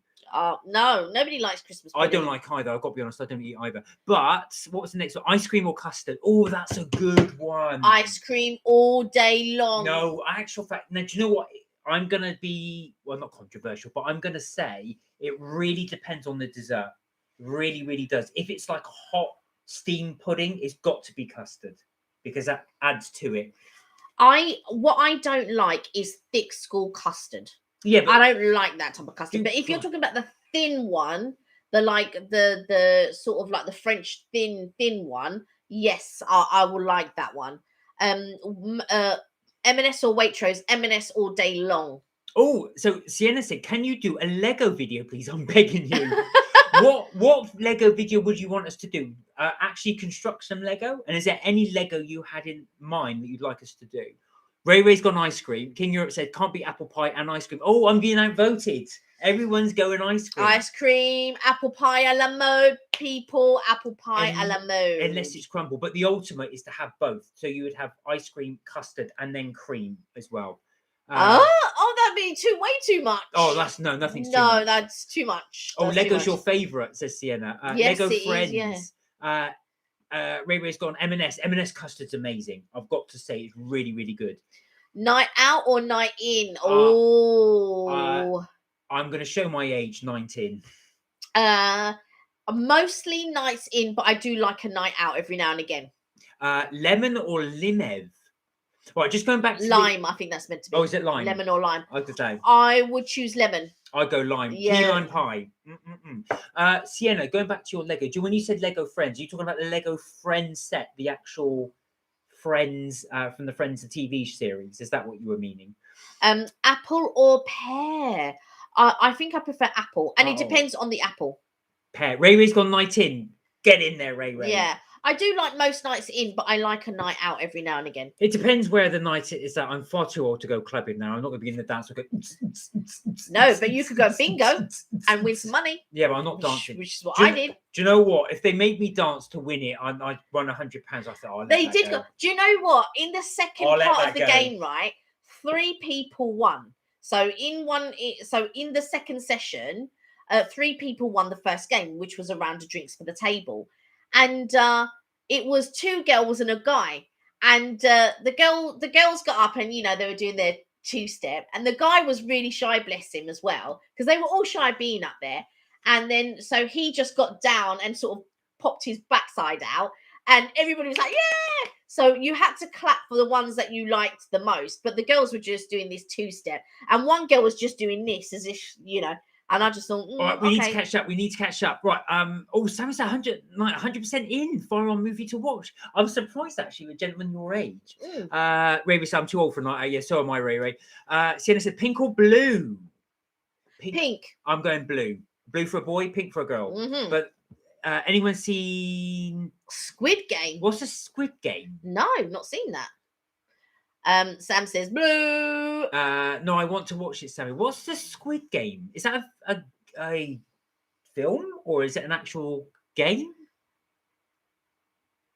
No, nobody likes Christmas I pudding. don't like either. I've got to be honest. I don't eat either. But what was the next one? Ice cream or custard? Oh, that's a good one. Ice cream all day long. No, actual fact. Now, do you know what? I'm gonna be not controversial, but I'm gonna say it really depends on the dessert. Really, really does. If it's like a hot steam pudding, it's got to be custard because that adds to it. What I don't like is thick school custard. Yeah, but I don't like that type of custard. Dude, But if you're God. talking about the thin one, the sort of like the French thin one, yes, I will like that one. M&S or Waitrose, M&S all day long. Oh, so Sienna said, "Can you do a Lego video, please? I'm begging you." What Lego video would you want us to do? Actually construct some Lego? And is there any Lego you had in mind that you'd like us to do? Ray's gone ice cream. King Europe said, "Can't be apple pie and ice cream." Oh, I'm being outvoted. Everyone's going ice cream. Ice cream, apple pie a la mode, people, apple pie a la mode. Unless it's crumble. But the ultimate is to have both. So you would have ice cream, custard, and then cream as well. That'd be way too much. Oh, nothing's too no, much. that's too much. Oh, That's too Lego's much. your favourite, says Sienna. Yes, Lego it is, Friends. yeah. Ray's gone M&S. M&S custard's amazing. I've got to say, it's really, really good. Night out or night in? Oh. I'm going to show my age, 19. Mostly nights in, but I do like a night out every now and again. Lemon or limev? Right, just going back to lime. I think that's meant to be. Oh, is it lime? Lemon or lime? I could say. I would choose lemon. I'd go lime. Yeah. Key lime pie. Sienna, going back to your Lego. When you said Lego Friends, are you talking about the Lego Friends set, the actual Friends from the Friends TV series? Is that what you were meaning? Apple or pear? I think I prefer apple, and it depends on the apple. Pear. Ray's gone night in. Get in there, Ray. Yeah, I do like most nights in, but I like a night out every now and again. It depends where the night is at. I'm far too old to go clubbing now. I'm not going to be in the dance. No, but you could go bingo and win some money. Yeah, but I'm not dancing. Which is what I did. Do you know what? If they made me dance to win it, I'd won £100. I thought, They did go. Do you know what? In the second part of the game, right, 3 people won. So in the second session, 3 people won the first game, which was a round of drinks for the table, and it was 2 girls and a guy. And the girls got up and they were doing their 2-step, and the guy was really shy, bless him, as well, because they were all shy being up there. And then so he just got down and sort of popped his backside out, and everybody was like, yeah. So you had to clap for the ones that you liked the most, but the girls were just doing this 2-step, and one girl was just doing this as if and I just thought, all right, we need to catch up. We need to catch up. Right. Sammy's 100% in Firearm movie to watch. I was surprised actually with gentlemen your age. Ray said I'm too old for a night out. Yeah, so am I, Ray. Sienna said pink or blue? Pink. I'm going blue. Blue for a boy, pink for a girl. Mm-hmm. But anyone seen Squid Game? What's a Squid Game? No, not seen that. Sam says blue. No, I want to watch it, Sammy. What's the Squid Game? Is that a film or is it an actual game?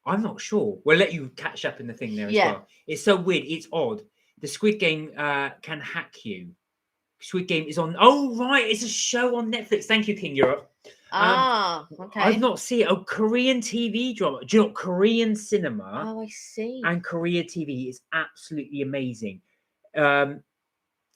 I'm not sure. We'll let you catch up in the thing there as well. It's so weird. It's odd. The Squid Game can hack you. Squid Game is on. Oh, right. It's a show on Netflix. Thank you, King Europe. Okay. I've not seen it. Oh, Korean TV drama. Do you know what? Korean cinema? Oh, I see. And Korea TV is absolutely amazing.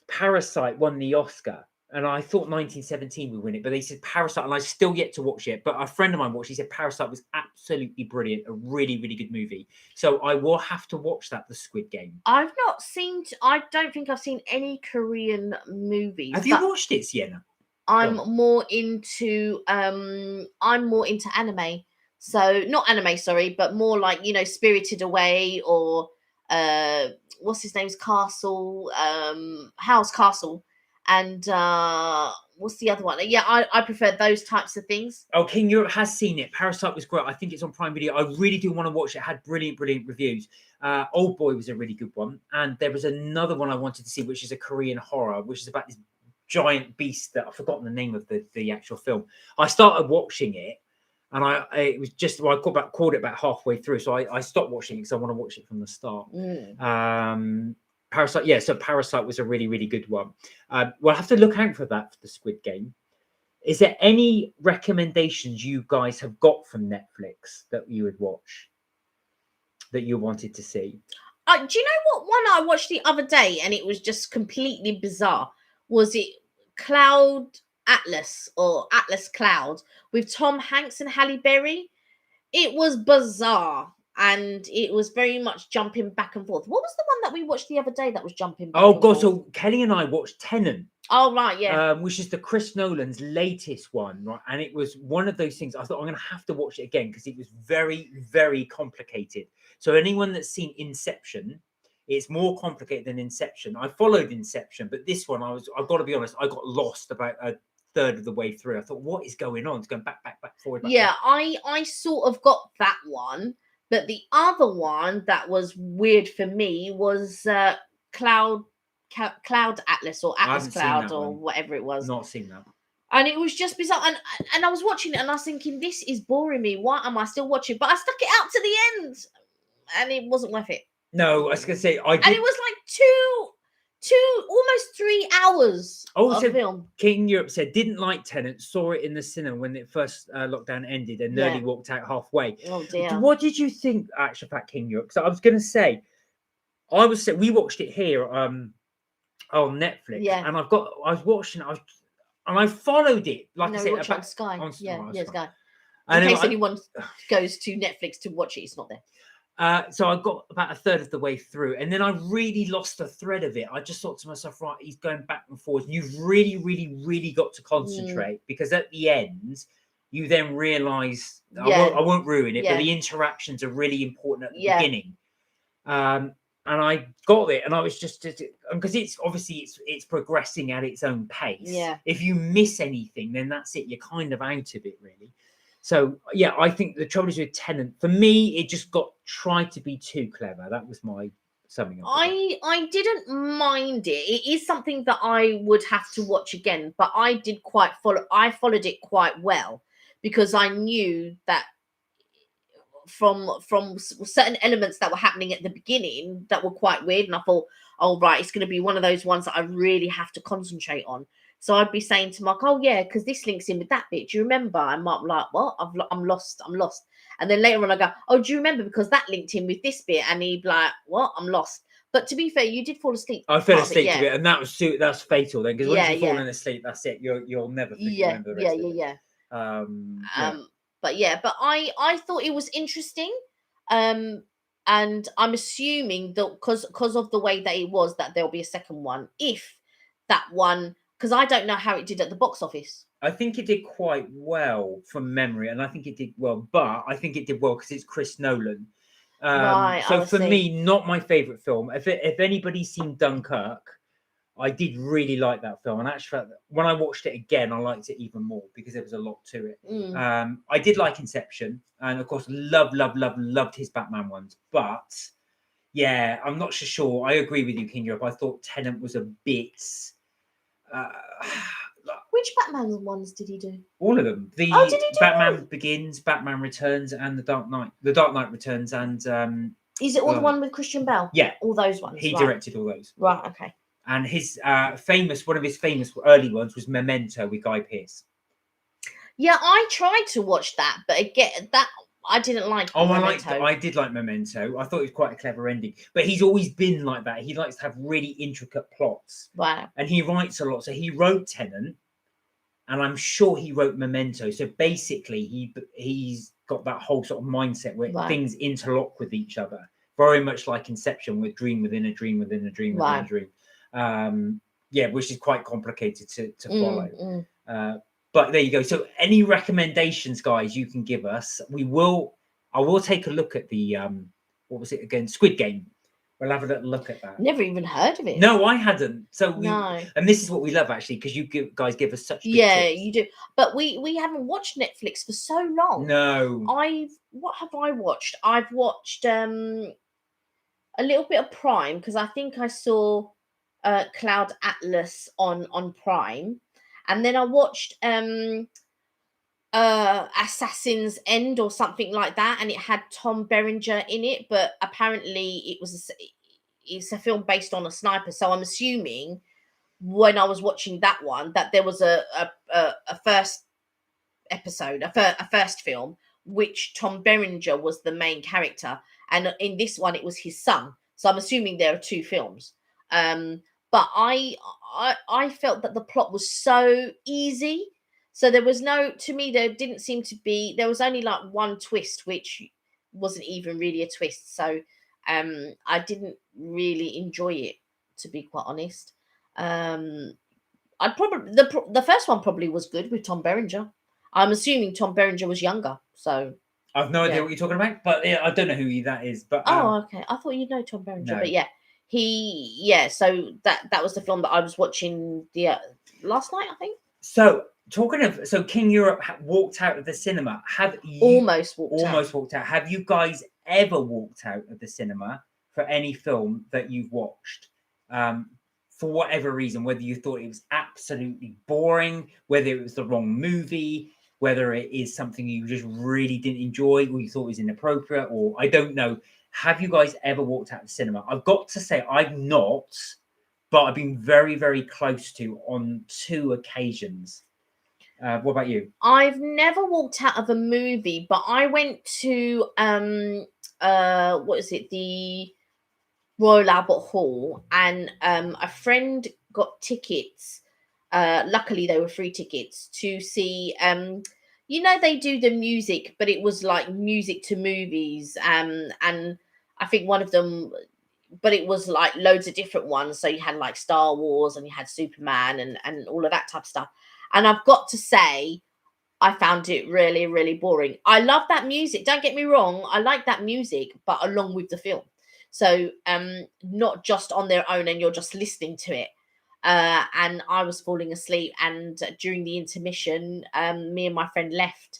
Parasite won the Oscar and I thought 1917 would win it, but they said Parasite, and I still yet to watch it. But a friend of mine watched. He said Parasite was absolutely brilliant, a really, really good movie. So I will have to watch that. The Squid Game. I've not seen. I don't think I've seen any Korean movies. Have you watched it, Sienna? I'm more into anime. So not anime, sorry, but more like, you know, Spirited Away or what's his name's Castle, House Castle, and what's the other one? Yeah, I prefer those types of things. Oh, King Europe has seen it. Parasite was great. I think it's on Prime Video. I really do want to watch it. It had brilliant, brilliant reviews. Old Boy was a really good one, and there was another one I wanted to see, which is a Korean horror, which is about this giant beast that I've forgotten the name of the actual film. I started watching it, and it was just I called it about halfway through, so I stopped watching it because I want to watch it from the start. Parasite, yeah. So Parasite was a really, really good one. We'll have to look out for that for the Squid Game. Is there any recommendations you guys have got from Netflix that you would watch that you wanted to see? Do you know what one I watched the other day and it was just completely bizarre? Was it Cloud Atlas or Atlas Cloud with Tom Hanks and Halle Berry? It was bizarre. And it was very much jumping back and forth. What was the one that we watched the other day that was jumping back and God, forth? so Kelly and I watched Tenet. Oh, right, yeah. Which is the Chris Nolan's latest one, right? And it was one of those things I thought I'm going to have to watch it again because it was very, very complicated. So anyone that's seen Inception, it's more complicated than Inception. I followed Inception, but this one, I've got to be honest, I got lost about a third of the way through. I thought, what is going on? It's going back, forward. Yeah, I sort of got that one. But the other one that was weird for me was Cloud Atlas or Atlas Cloud or whatever it was. Not seen that. And it was just bizarre. And I was watching it and I was thinking, this is boring me. Why am I still watching? But I stuck it out to the end and it wasn't worth it. No, I was going to say, and it was like almost 3 hours of film. King Europe said didn't like Tenet, saw it in the cinema when it first lockdown ended, and nearly walked out halfway. Oh dear! What did you think, actually, about King Europe? So I was going to say, we watched it here on Netflix, and I was watching it, and I followed it like I said on Sky. Sky. In case anyone goes to Netflix to watch it, it's not there. So I got about a third of the way through, and then I really lost the thread of it. I just thought to myself, right, he's going back and forth. You've really, really, really got to concentrate because at the end, you then realise, I won't ruin it, but the interactions are really important at the beginning. And I got it, and I was just because it's obviously it's progressing at its own pace. Yeah. If you miss anything, then that's it. You're kind of out of it, really. So, yeah, I think the trouble is with Tenet. For me, it just tried to be too clever. That was my summing up. I didn't mind it. It is something that I would have to watch again, but I followed it quite well because I knew that from certain elements that were happening at the beginning that were quite weird. And I thought, oh, right, it's going to be one of those ones that I really have to concentrate on. So I'd be saying to Mark, oh, yeah, because this links in with that bit. Do you remember? And Mark like, what? I'm lost. And then later on I go, oh, do you remember? Because that linked in with this bit. And he'd be like, what? I'm lost. But to be fair, you did fall asleep. I fell asleep to it. And that's fatal then. Because once you've fallen asleep, that's it. You'll never remember the rest of it. But I thought it was interesting. And I'm assuming that because of the way that it was, that there'll be a second one. If that one... Because I don't know how it did at the box office. I think it did quite well from memory, and I think it did well. But I think it did well because it's Chris Nolan. Right. So for me, not my favourite film. If anybody's seen Dunkirk, I did really like that film. And actually, when I watched it again, I liked it even more because there was a lot to it. I did like Inception, and of course, loved his Batman ones. But yeah, I'm not so sure. I agree with you, King Europe. I thought Tenet was a bit. Which Batman ones did he do? All of them. Did he do Batman Begins, Batman Returns, and The Dark Knight. The Dark Knight Returns, and is it all the one with Christian Bale? Yeah, all those ones. He directed all those. Right. Okay. And his one of his famous early ones was Memento with Guy Pearce. Yeah, I tried to watch that, but again, I didn't like. Oh, Memento. I did like Memento. I thought it was quite a clever ending. But he's always been like that. He likes to have really intricate plots. Wow. And he writes a lot. So he wrote Tenet, and I'm sure he wrote Memento. So basically, he's got that whole sort of mindset where Right. things interlock with each other, very much like Inception, with dream within a dream within a dream within a dream. Yeah, which is quite complicated to follow. But there you go. So any recommendations, guys, you can give us. I will take a look at the what was it again? Squid Game. We'll have a little look at that. Never even heard of it. No, I hadn't. So No. And this is what we love, actually, because you guys give us such good tips. You do. But we haven't watched Netflix for so long. No. What have I watched? I've watched a little bit of Prime, because I think I saw Cloud Atlas on Prime, and then I watched Assassin's End or something like that, and it had Tom Berenger in it, but apparently it's a film based on a sniper. So I'm assuming when I was watching that one that there was a first episode, a first film, which Tom Berenger was the main character, and in this one it was his son. So I'm assuming there are two films. But I felt that the plot was so easy. So there was to me, there didn't seem to be, there was only like one twist, which wasn't even really a twist. So I didn't really enjoy it, to be quite honest. I'd probably, the first one probably was good with Tom Berenger. I'm assuming Tom Berenger was younger, so I've no idea what you're talking about, but yeah, I don't know who that is. But okay, I thought you'd know Tom Berenger, no. But yeah, so that was the film that I was watching last night, I think. So so King Europe walked out of the cinema. Have you almost walked out? Have you guys ever walked out of the cinema for any film that you've watched? For whatever reason, whether you thought it was absolutely boring, whether it was the wrong movie, whether it is something you just really didn't enjoy, or you thought was inappropriate, or I don't know. Have you guys ever walked out of the cinema? I've got to say, I've not, but I've been very, very close to on 2 occasions. What about you? I've never walked out of a movie, but I went to what is it? The Royal Albert Hall, and a friend got tickets. Luckily, they were free tickets to see. They do the music, but it was like music to movies. And I think one of them, but it was like loads of different ones. So you had like Star Wars, and you had Superman, and all of that type of stuff. And I've got to say, I found it really, really boring. I love that music. Don't get me wrong. I like that music, but along with the film. So not just on their own and you're just listening to it. And I was falling asleep, and during the intermission, me and my friend left.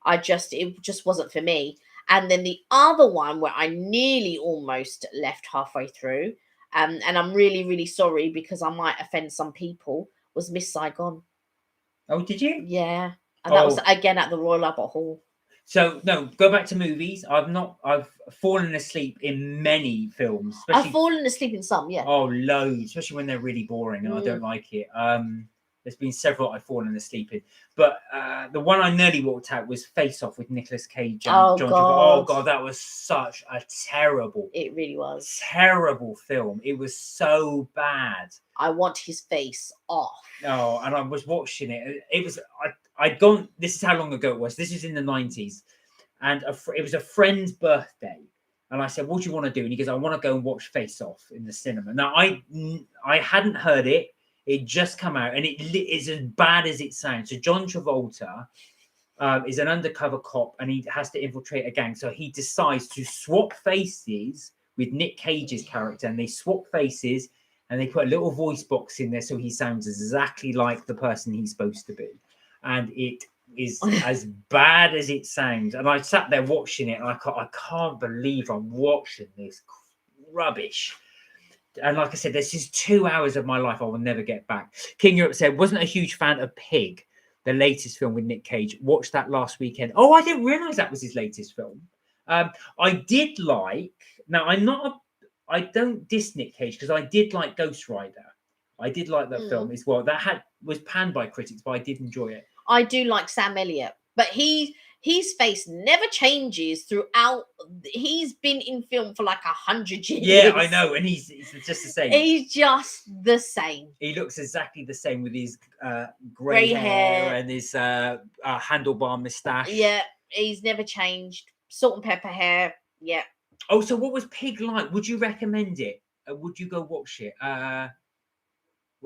It just wasn't for me. And then the other one where I nearly almost left halfway through, and I'm really, really sorry because I might offend some people, was Miss Saigon. Oh, did you? Yeah. And that was again at the Royal Albert Hall. So no, go back to movies. I've fallen asleep in many films. I've fallen asleep in some, yeah. Oh, loads, especially when they're really boring and I don't like it. There's been several I've fallen asleep in, but the one I nearly walked out was Face Off with Nicolas Cage and John Travolta. Oh God, that was such a terrible. It really was terrible film. It was so bad. I want his face off. Oh, and I was watching it. It was I'd gone. This is how long ago it was. This was in the 90s, and it was a friend's birthday. And I said, "What do you want to do?" And he goes, "I want to go and watch Face Off in the cinema." Now I hadn't heard it. It just come out, and it is as bad as it sounds. So John Travolta is an undercover cop, and he has to infiltrate a gang. So he decides to swap faces with Nick Cage's character, and they swap faces, and they put a little voice box in there so he sounds exactly like the person he's supposed to be. And it is as bad as it sounds. And I sat there watching it, and I can't believe I'm watching this rubbish. And like I said, this is 2 hours of my life I will never get back. King Europe said, wasn't a huge fan of Pig, the latest film with Nick Cage. Watched that last weekend. Oh, I didn't realize that was his latest film. I did like, now I don't diss Nick Cage because I did like Ghost Rider. I did like that film as well. That was panned by critics, but I did enjoy it. I do like Sam Elliott, but he his face never changes throughout. He's been in film for like 100 years. Yeah, I know, and he's just the same. He's just the same. He looks exactly the same with his Grey grey hair hair. and his handlebar moustache. Yeah, he's never changed. Salt and pepper hair. Yeah. Oh, so what was Pig like? Would you recommend it? Would you go watch it?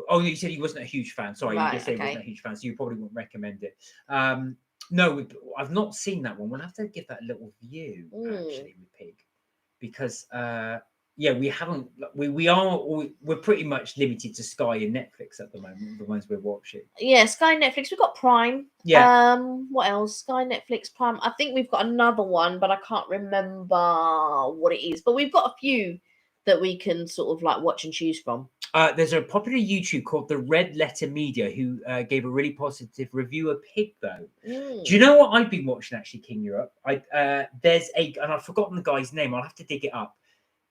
Oh, you said he wasn't a huge fan. Sorry, Right, you did say he okay. wasn't a huge fan, so you probably wouldn't recommend it. No, I've not seen that one. We'll have to give that a little view actually with Pig, because yeah, we haven't. We're pretty much limited to Sky and Netflix at the moment. The ones we're watching. Yeah, Sky, Netflix. We've got Prime. Yeah. What else? Sky, Netflix, Prime. I think we've got another one, but I can't remember what it is. But we've got a few that we can sort of like watch and choose from. There's a popular YouTube called the Red Letter Media who gave a really positive review of Pig, though. Do you know what I've been watching actually, King Europe? There's and I've forgotten the guy's name. I'll have to dig it up.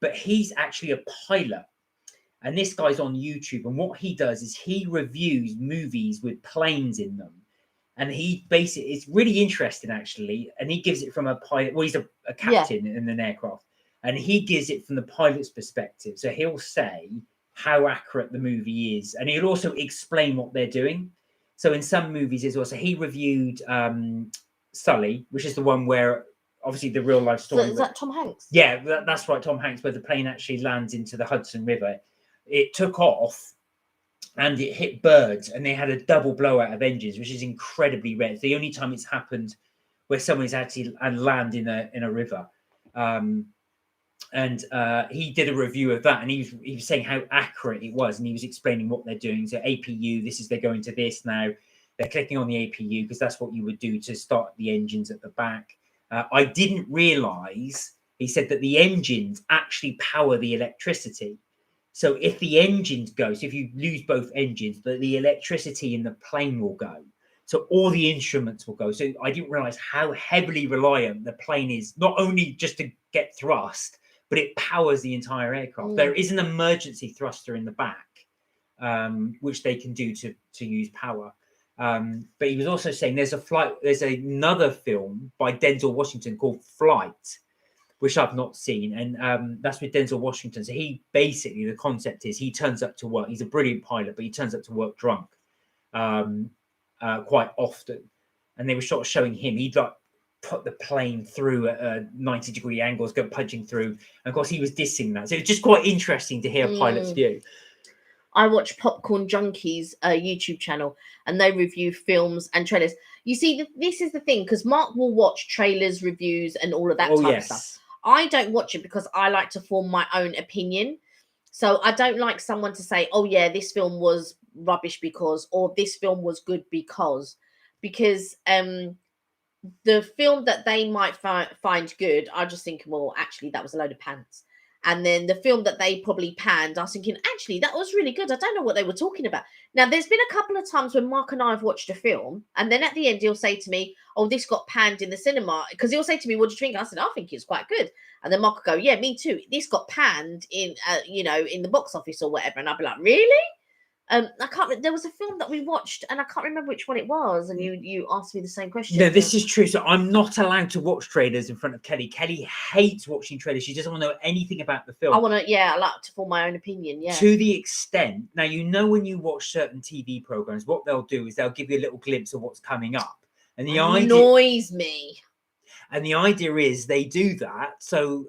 But he's actually a pilot, and this guy's on YouTube. And what he does is he reviews movies with planes in them, and he basically it's really interesting actually. And he gives it from a pilot. Well, he's a captain in an aircraft, and he gives it from the pilot's perspective. So he'll say how accurate the movie is, and he'll also explain what they're doing. So in some movies as well. So he reviewed Sully, which is the one where obviously the real life story. So is that Tom Hanks? Yeah, that's right, Tom Hanks, where the plane actually lands into the Hudson River. It took off and it hit birds, and they had a double blowout of engines, which is incredibly rare. It's the only time it's happened where someone's actually land in a river. And he did a review of that, and he was saying how accurate it was, and he was explaining what they're doing. So APU, they're going to this now. They're clicking on the APU because that's what you would do to start the engines at the back. I didn't realize, he said, that the engines actually power the electricity. So if the engines go, so if you lose both engines, the electricity in the plane will go. So all the instruments will go. So I didn't realize how heavily reliant the plane is, not only just to get thrust, but it powers the entire aircraft. There is an emergency thruster in the back, which they can do to use power. But he was also saying there's another film by Denzel Washington called Flight, which I've not seen. And that's with Denzel Washington. So he basically, the concept is he turns up to work. He's a brilliant pilot, but he turns up to work drunk quite often. And they were sort of showing him, he'd like put the plane through at 90-degree angles, go punching through. And of course, he was dissing that. So it's just quite interesting to hear a pilot's view. I watch Popcorn Junkies YouTube channel, and they review films and trailers. You see, this is the thing, because Mark will watch trailers, reviews, and all of that type of stuff. I don't watch it because I like to form my own opinion. So I don't like someone to say, oh yeah, this film was rubbish because, or this film was good because the film that they might find good, I just think, well, actually, that was a load of pants. And then the film that they probably panned, I was thinking, actually, that was really good. I don't know what they were talking about. Now, there's been a couple of times when Mark and I have watched a film, and then at the end, he'll say to me, oh, this got panned in the cinema. Because he'll say to me, what do you think? I said, I think it's quite good. And then Mark will go, yeah, me too. This got panned in, in the box office or whatever. And I'll be like, really? There was a film that we watched, and I can't remember which one it was. And you asked me the same question. No, this is true. So I'm not allowed to watch trailers in front of Kelly. Kelly hates watching trailers. She doesn't want to know anything about the film. I like to form my own opinion. Yeah. To the extent, now, when you watch certain TV programs, what they'll do is they'll give you a little glimpse of what's coming up. And the idea annoys me. And the idea is they do that so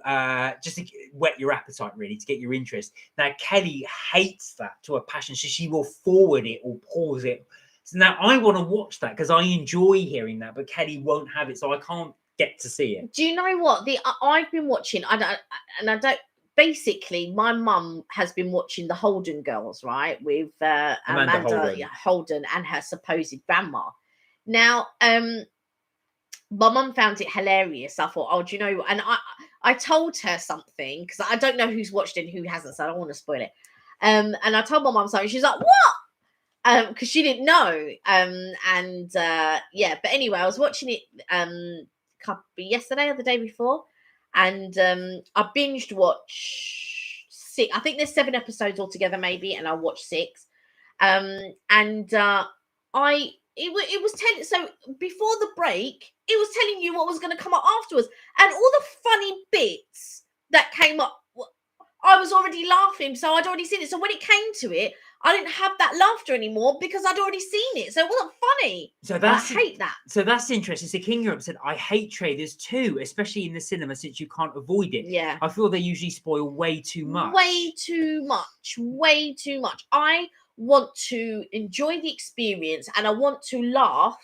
just to whet your appetite, really, to get your interest. Now, Kelly hates that to a passion, so she will forward it or pause it. So now I want to watch that because I enjoy hearing that, but Kelly won't have it, so I can't get to see it. Do you know what? I've been watching, basically, my mum has been watching the Holden Girls, right, with Amanda Holden and her supposed grandma. Now, my mum found it hilarious. I thought, oh, do you know? And I told her something because I don't know who's watched it and who hasn't, so I don't want to spoil it. And I told my mum something. She's like, what? Because she didn't know. But anyway, I was watching it yesterday or the day before, and I binged watch 6. I think there's 7 episodes altogether, maybe, and I watched 6. it was telling. So before the break, it was telling you what was going to come up afterwards, and all the funny bits that came up, I was already laughing, so I'd already seen it. So when it came to it, I didn't have that laughter anymore because I'd already seen it, so it wasn't funny. So And I hate that. So that's interesting. So King Europe said, I hate trailers too, especially in the cinema since you can't avoid it. Yeah, I feel they usually spoil way too much. way too much, way too much. I want to enjoy the experience and I want to laugh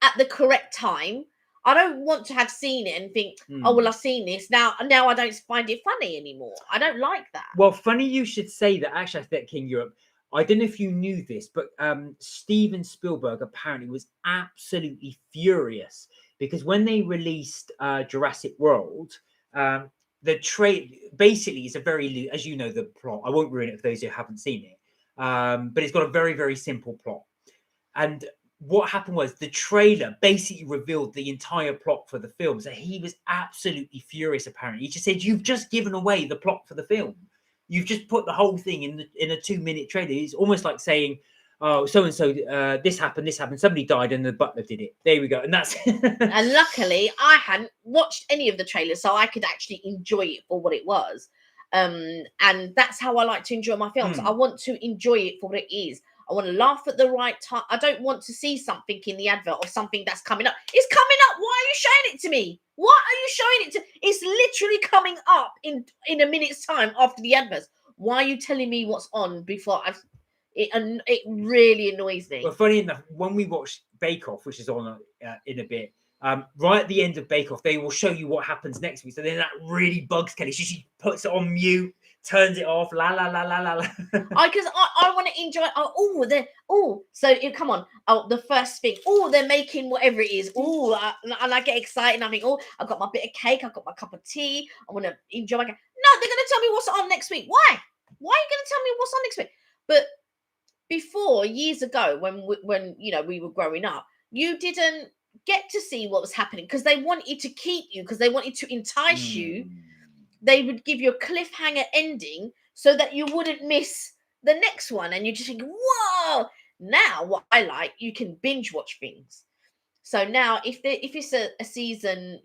at the correct time. I don't want to have seen it and think, oh well, I've seen this now. Now I don't find it funny anymore. I don't like that. Well, funny you should say that. Actually, I think King Europe. I don't know if you knew this, but Steven Spielberg apparently was absolutely furious because when they released Jurassic World, the trade basically is a very, as you know, the plot. I won't ruin it for those who haven't seen it, but it's got a very, very simple plot. And what happened was the trailer basically revealed the entire plot for the film. So he was absolutely furious. Apparently, he just said, "You've just given away the plot for the film. You've just put the whole thing in a 2-minute trailer." It's almost like saying, "Oh, so and so, this happened, somebody died, and the butler did it." There we go, and that's. And luckily, I hadn't watched any of the trailers, so I could actually enjoy it for what it was. And that's how I like to enjoy my films. I want to enjoy it for what it is. I want to laugh at the right time. I don't want to see something in the advert or something that's coming up. It's coming up. Why are you showing it to me? What are you showing it to? It's literally coming up in a minute's time after the adverts. Why are you telling me what's on before I've it? And it really annoys me. Well, funny enough, when we watched Bake Off, which is on in a bit, right at the end of Bake Off, they will show you what happens next week. So then that really bugs Kelly. She puts it on mute, turns it off, la la la la la la. Because I want to enjoy. Come on. Oh, the first thing. Oh, they're making whatever it is. Oh, and I get excited. And I think, oh, I've got my bit of cake. I've got my cup of tea. I want to enjoy my. No, they're going to tell me what's on next week. Why? Why are you going to tell me what's on next week? But before, years ago, when we were growing up, you didn't get to see what was happening because they wanted to keep you, because they wanted to entice you. They would give you a cliffhanger ending so that you wouldn't miss the next one, and you just think, whoa. Now what I like, you can binge watch things. So now if it's a season,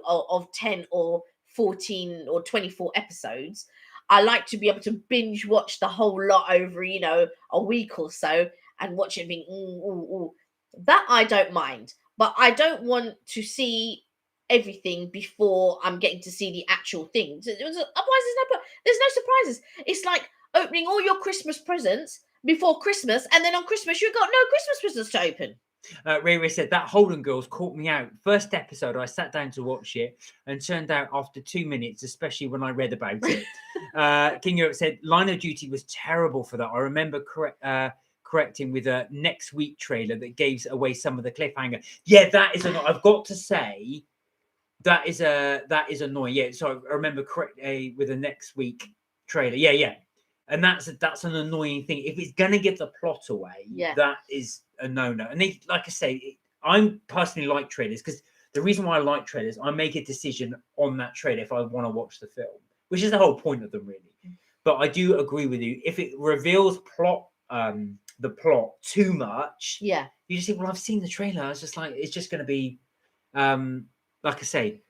of 10 or 14 or 24 episodes, I like to be able to binge watch the whole lot over, a week or so, and watch it and think, ooh. That I don't mind. But I don't want to see everything before I'm getting to see the actual things. Otherwise, there's no surprises. It's like opening all your Christmas presents before Christmas, and then on Christmas you've got no Christmas presents to open. Ray said that Holden Girls caught me out. First episode, I sat down to watch it, and turned out after 2 minutes, especially when I read about it. King Europe said Line of Duty was terrible for that. I remember correcting with a next week trailer that gave away some of the cliffhanger. Yeah, that is I've got to say that is annoying. Yeah, so I remember with a next week trailer. Yeah. And that's an annoying thing. If it's gonna get the plot away, that is a no-no. And like I say, I'm personally like trailers because the reason why I like trailers, I make a decision on that trailer if I want to watch the film, which is the whole point of them, really. But I do agree with you. If it reveals the plot too much, you just think, well, I've seen the trailer. It's just like it's just going to be, like I say.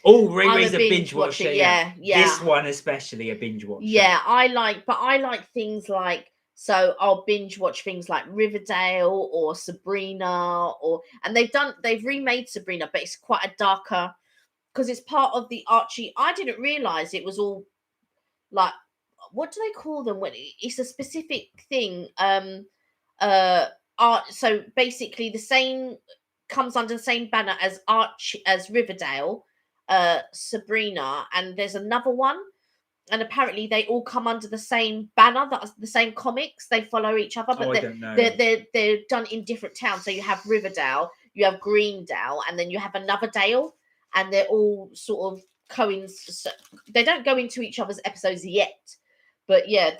Oh, Ray's a binge watcher. Yeah. This one especially a binge watcher. Yeah, I like things like, so I'll binge watch things like Riverdale or Sabrina, and they've remade Sabrina, but it's quite a darker, because it's part of the Archie. I didn't realize it was all like, what do they call them when it's a specific thing? So basically the same comes under the same banner as Riverdale, Sabrina, and there's another one, and apparently they all come under the same banner. That's the same comics. They follow each other, but they're done in different towns. So you have Riverdale, you have Greendale, and then you have another Dale, and they're all sort of they don't go into each other's episodes yet, but yeah,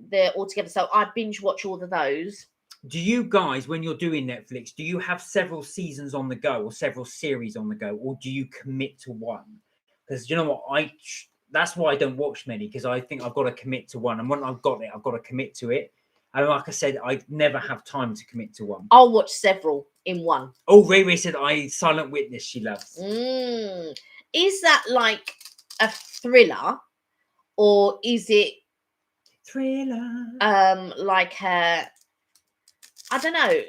they're all together. So I binge watch all of those. Do you guys, when you're doing Netflix, do you have several seasons on the go or several series on the go, or do you commit to one? Because you know what, that's why I don't watch many, because I think I've got to commit to one, and when I've got it, I've got to commit to it. And like I said, I never have time to commit to one. I'll watch several in one. Oh, Ray said Silent Witness she loves. Is that like a thriller, or is it Thriller? like I don't know.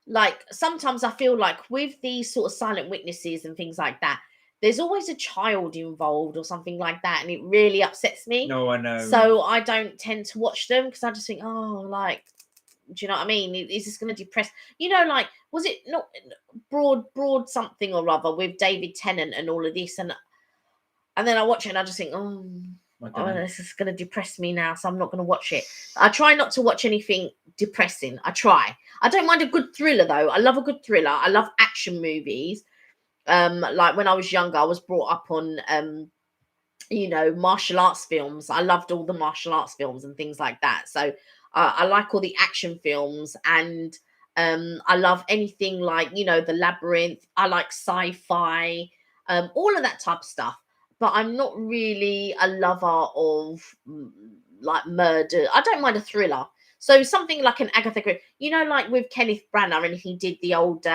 Like sometimes I feel like with these sort of silent witnesses and things like that, there's always a child involved or something like that, and it really upsets me. No, I know. So I don't tend to watch them because I just think, oh, like, do you know what I mean? Is this going to depress? You know, like, was it not broad something or other with David Tennant and all of this, and then I watch it and I just think, this is going to depress me now, so I'm not going to watch it. I try not to watch anything depressing. I try. I don't mind a good thriller though. I love a good thriller. I love action movies. Like when I was younger, I was brought up on martial arts films. I loved all the martial arts films and things like that. So I like all the action films, and I love anything like The Labyrinth. I like sci-fi, all of that type of stuff. But I'm not really a lover of like murder. I don't mind a thriller. So something like an Agatha Christie, like with Kenneth Branagh, and he did the old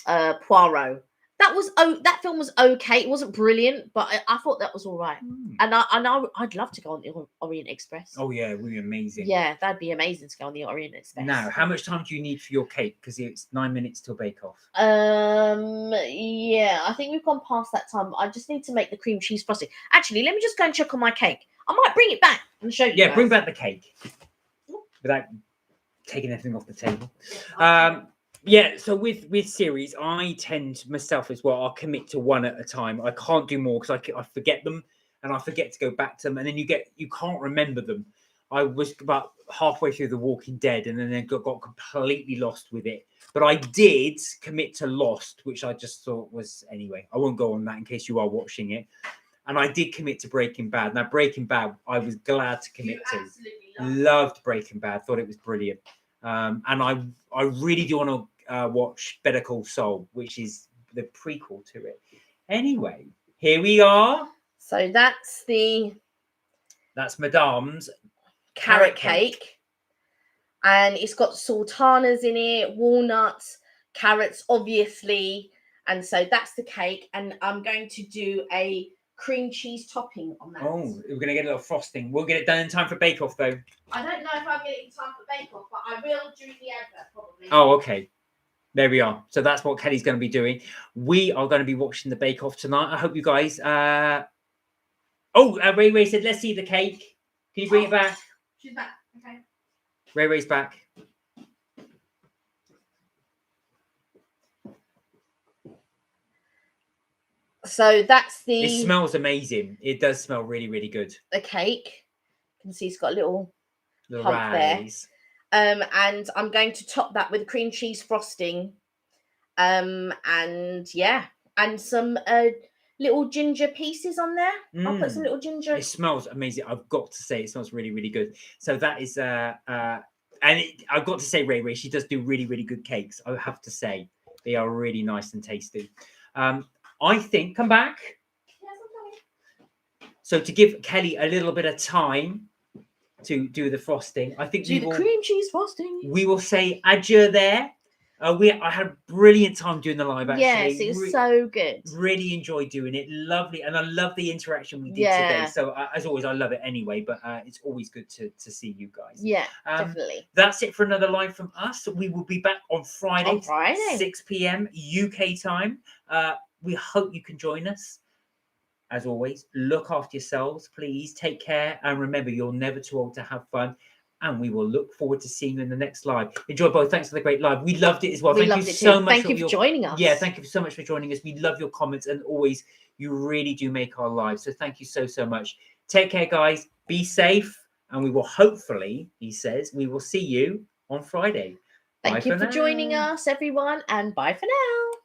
Poirot. That film was okay. It wasn't brilliant, but I thought that was all right. And I'd love to go on the Orient Express. Oh yeah, it would be amazing. Yeah, that'd be amazing to go on the Orient Express. Now, how much time do you need for your cake? Because it's 9 minutes till bake off. Yeah, I think we've gone past that time. I just need to make the cream cheese frosting. Actually, let me just go and check on my cake. I might bring it back and show you. Yeah, guys. bring back the cake without taking anything off the table. Yeah, so with series, I tend myself as well. I'll commit to one at a time. I can't do more because I forget them, and I forget to go back to them, and then you can't remember them. I was about halfway through The Walking Dead, and then I got completely lost with it. But I did commit to Lost, which I just thought was anyway. I won't go on that in case you are watching it. And I did commit to Breaking Bad. Now Breaking Bad, I was glad to commit to. Loved Breaking Bad. Thought it was brilliant. And I really do want to watch Better Call Saul, which is the prequel to it. Anyway, here we are. So that's Madame's carrot cake. And it's got sultanas in it, walnuts, carrots, obviously. And so that's the cake. And I'm going to do a cream cheese topping on that. Oh, we're going to get a little frosting. We'll get it done in time for Bake Off, though. I don't know if I'll get it in time for Bake Off, but I will during the advert, probably. Oh, okay. There we are. So that's what Kelly's going to be doing. We are going to be watching the Bake Off tonight. I hope you guys... Ray said, let's see the cake. Can you bring it back? She's back. Okay. Ray's back. So that's It smells amazing. It does smell really, really good. The cake. You can see it's got a little hump rays. there. And I'm going to top that with cream cheese frosting. And some little ginger pieces on there. I'll put some little ginger. It smells amazing. I've got to say, it smells really, really good. So that is I've got to say, Ray, she does do really, really good cakes. I have to say, they are really nice and tasty. I think, come back. Yes, I'm coming. So to give Kelly a little bit of time to do the frosting, I think the cream cheese frosting. We will say adieu there. I had a brilliant time doing the live, actually. Yes, it was so good. Really enjoyed doing it. Lovely. And I love the interaction we did today. So as always, I love it anyway, but it's always good to see you guys. Yeah, definitely. That's it for another live from us. We will be back on Friday. 6 p.m. UK time. We hope you can join us. As always, look after yourselves, please. Take care. And remember, you're never too old to have fun. And we will look forward to seeing you in the next live. Enjoy both. Thanks for the great live. We loved it as well. Thank you so much. Thank you for joining us. Yeah, thank you so much for joining us. We love your comments, and always, you really do make our lives. So thank you so, so much. Take care, guys. Be safe. And we will hopefully, he says, we will see you on Friday. Thank you for joining us, everyone. And bye for now.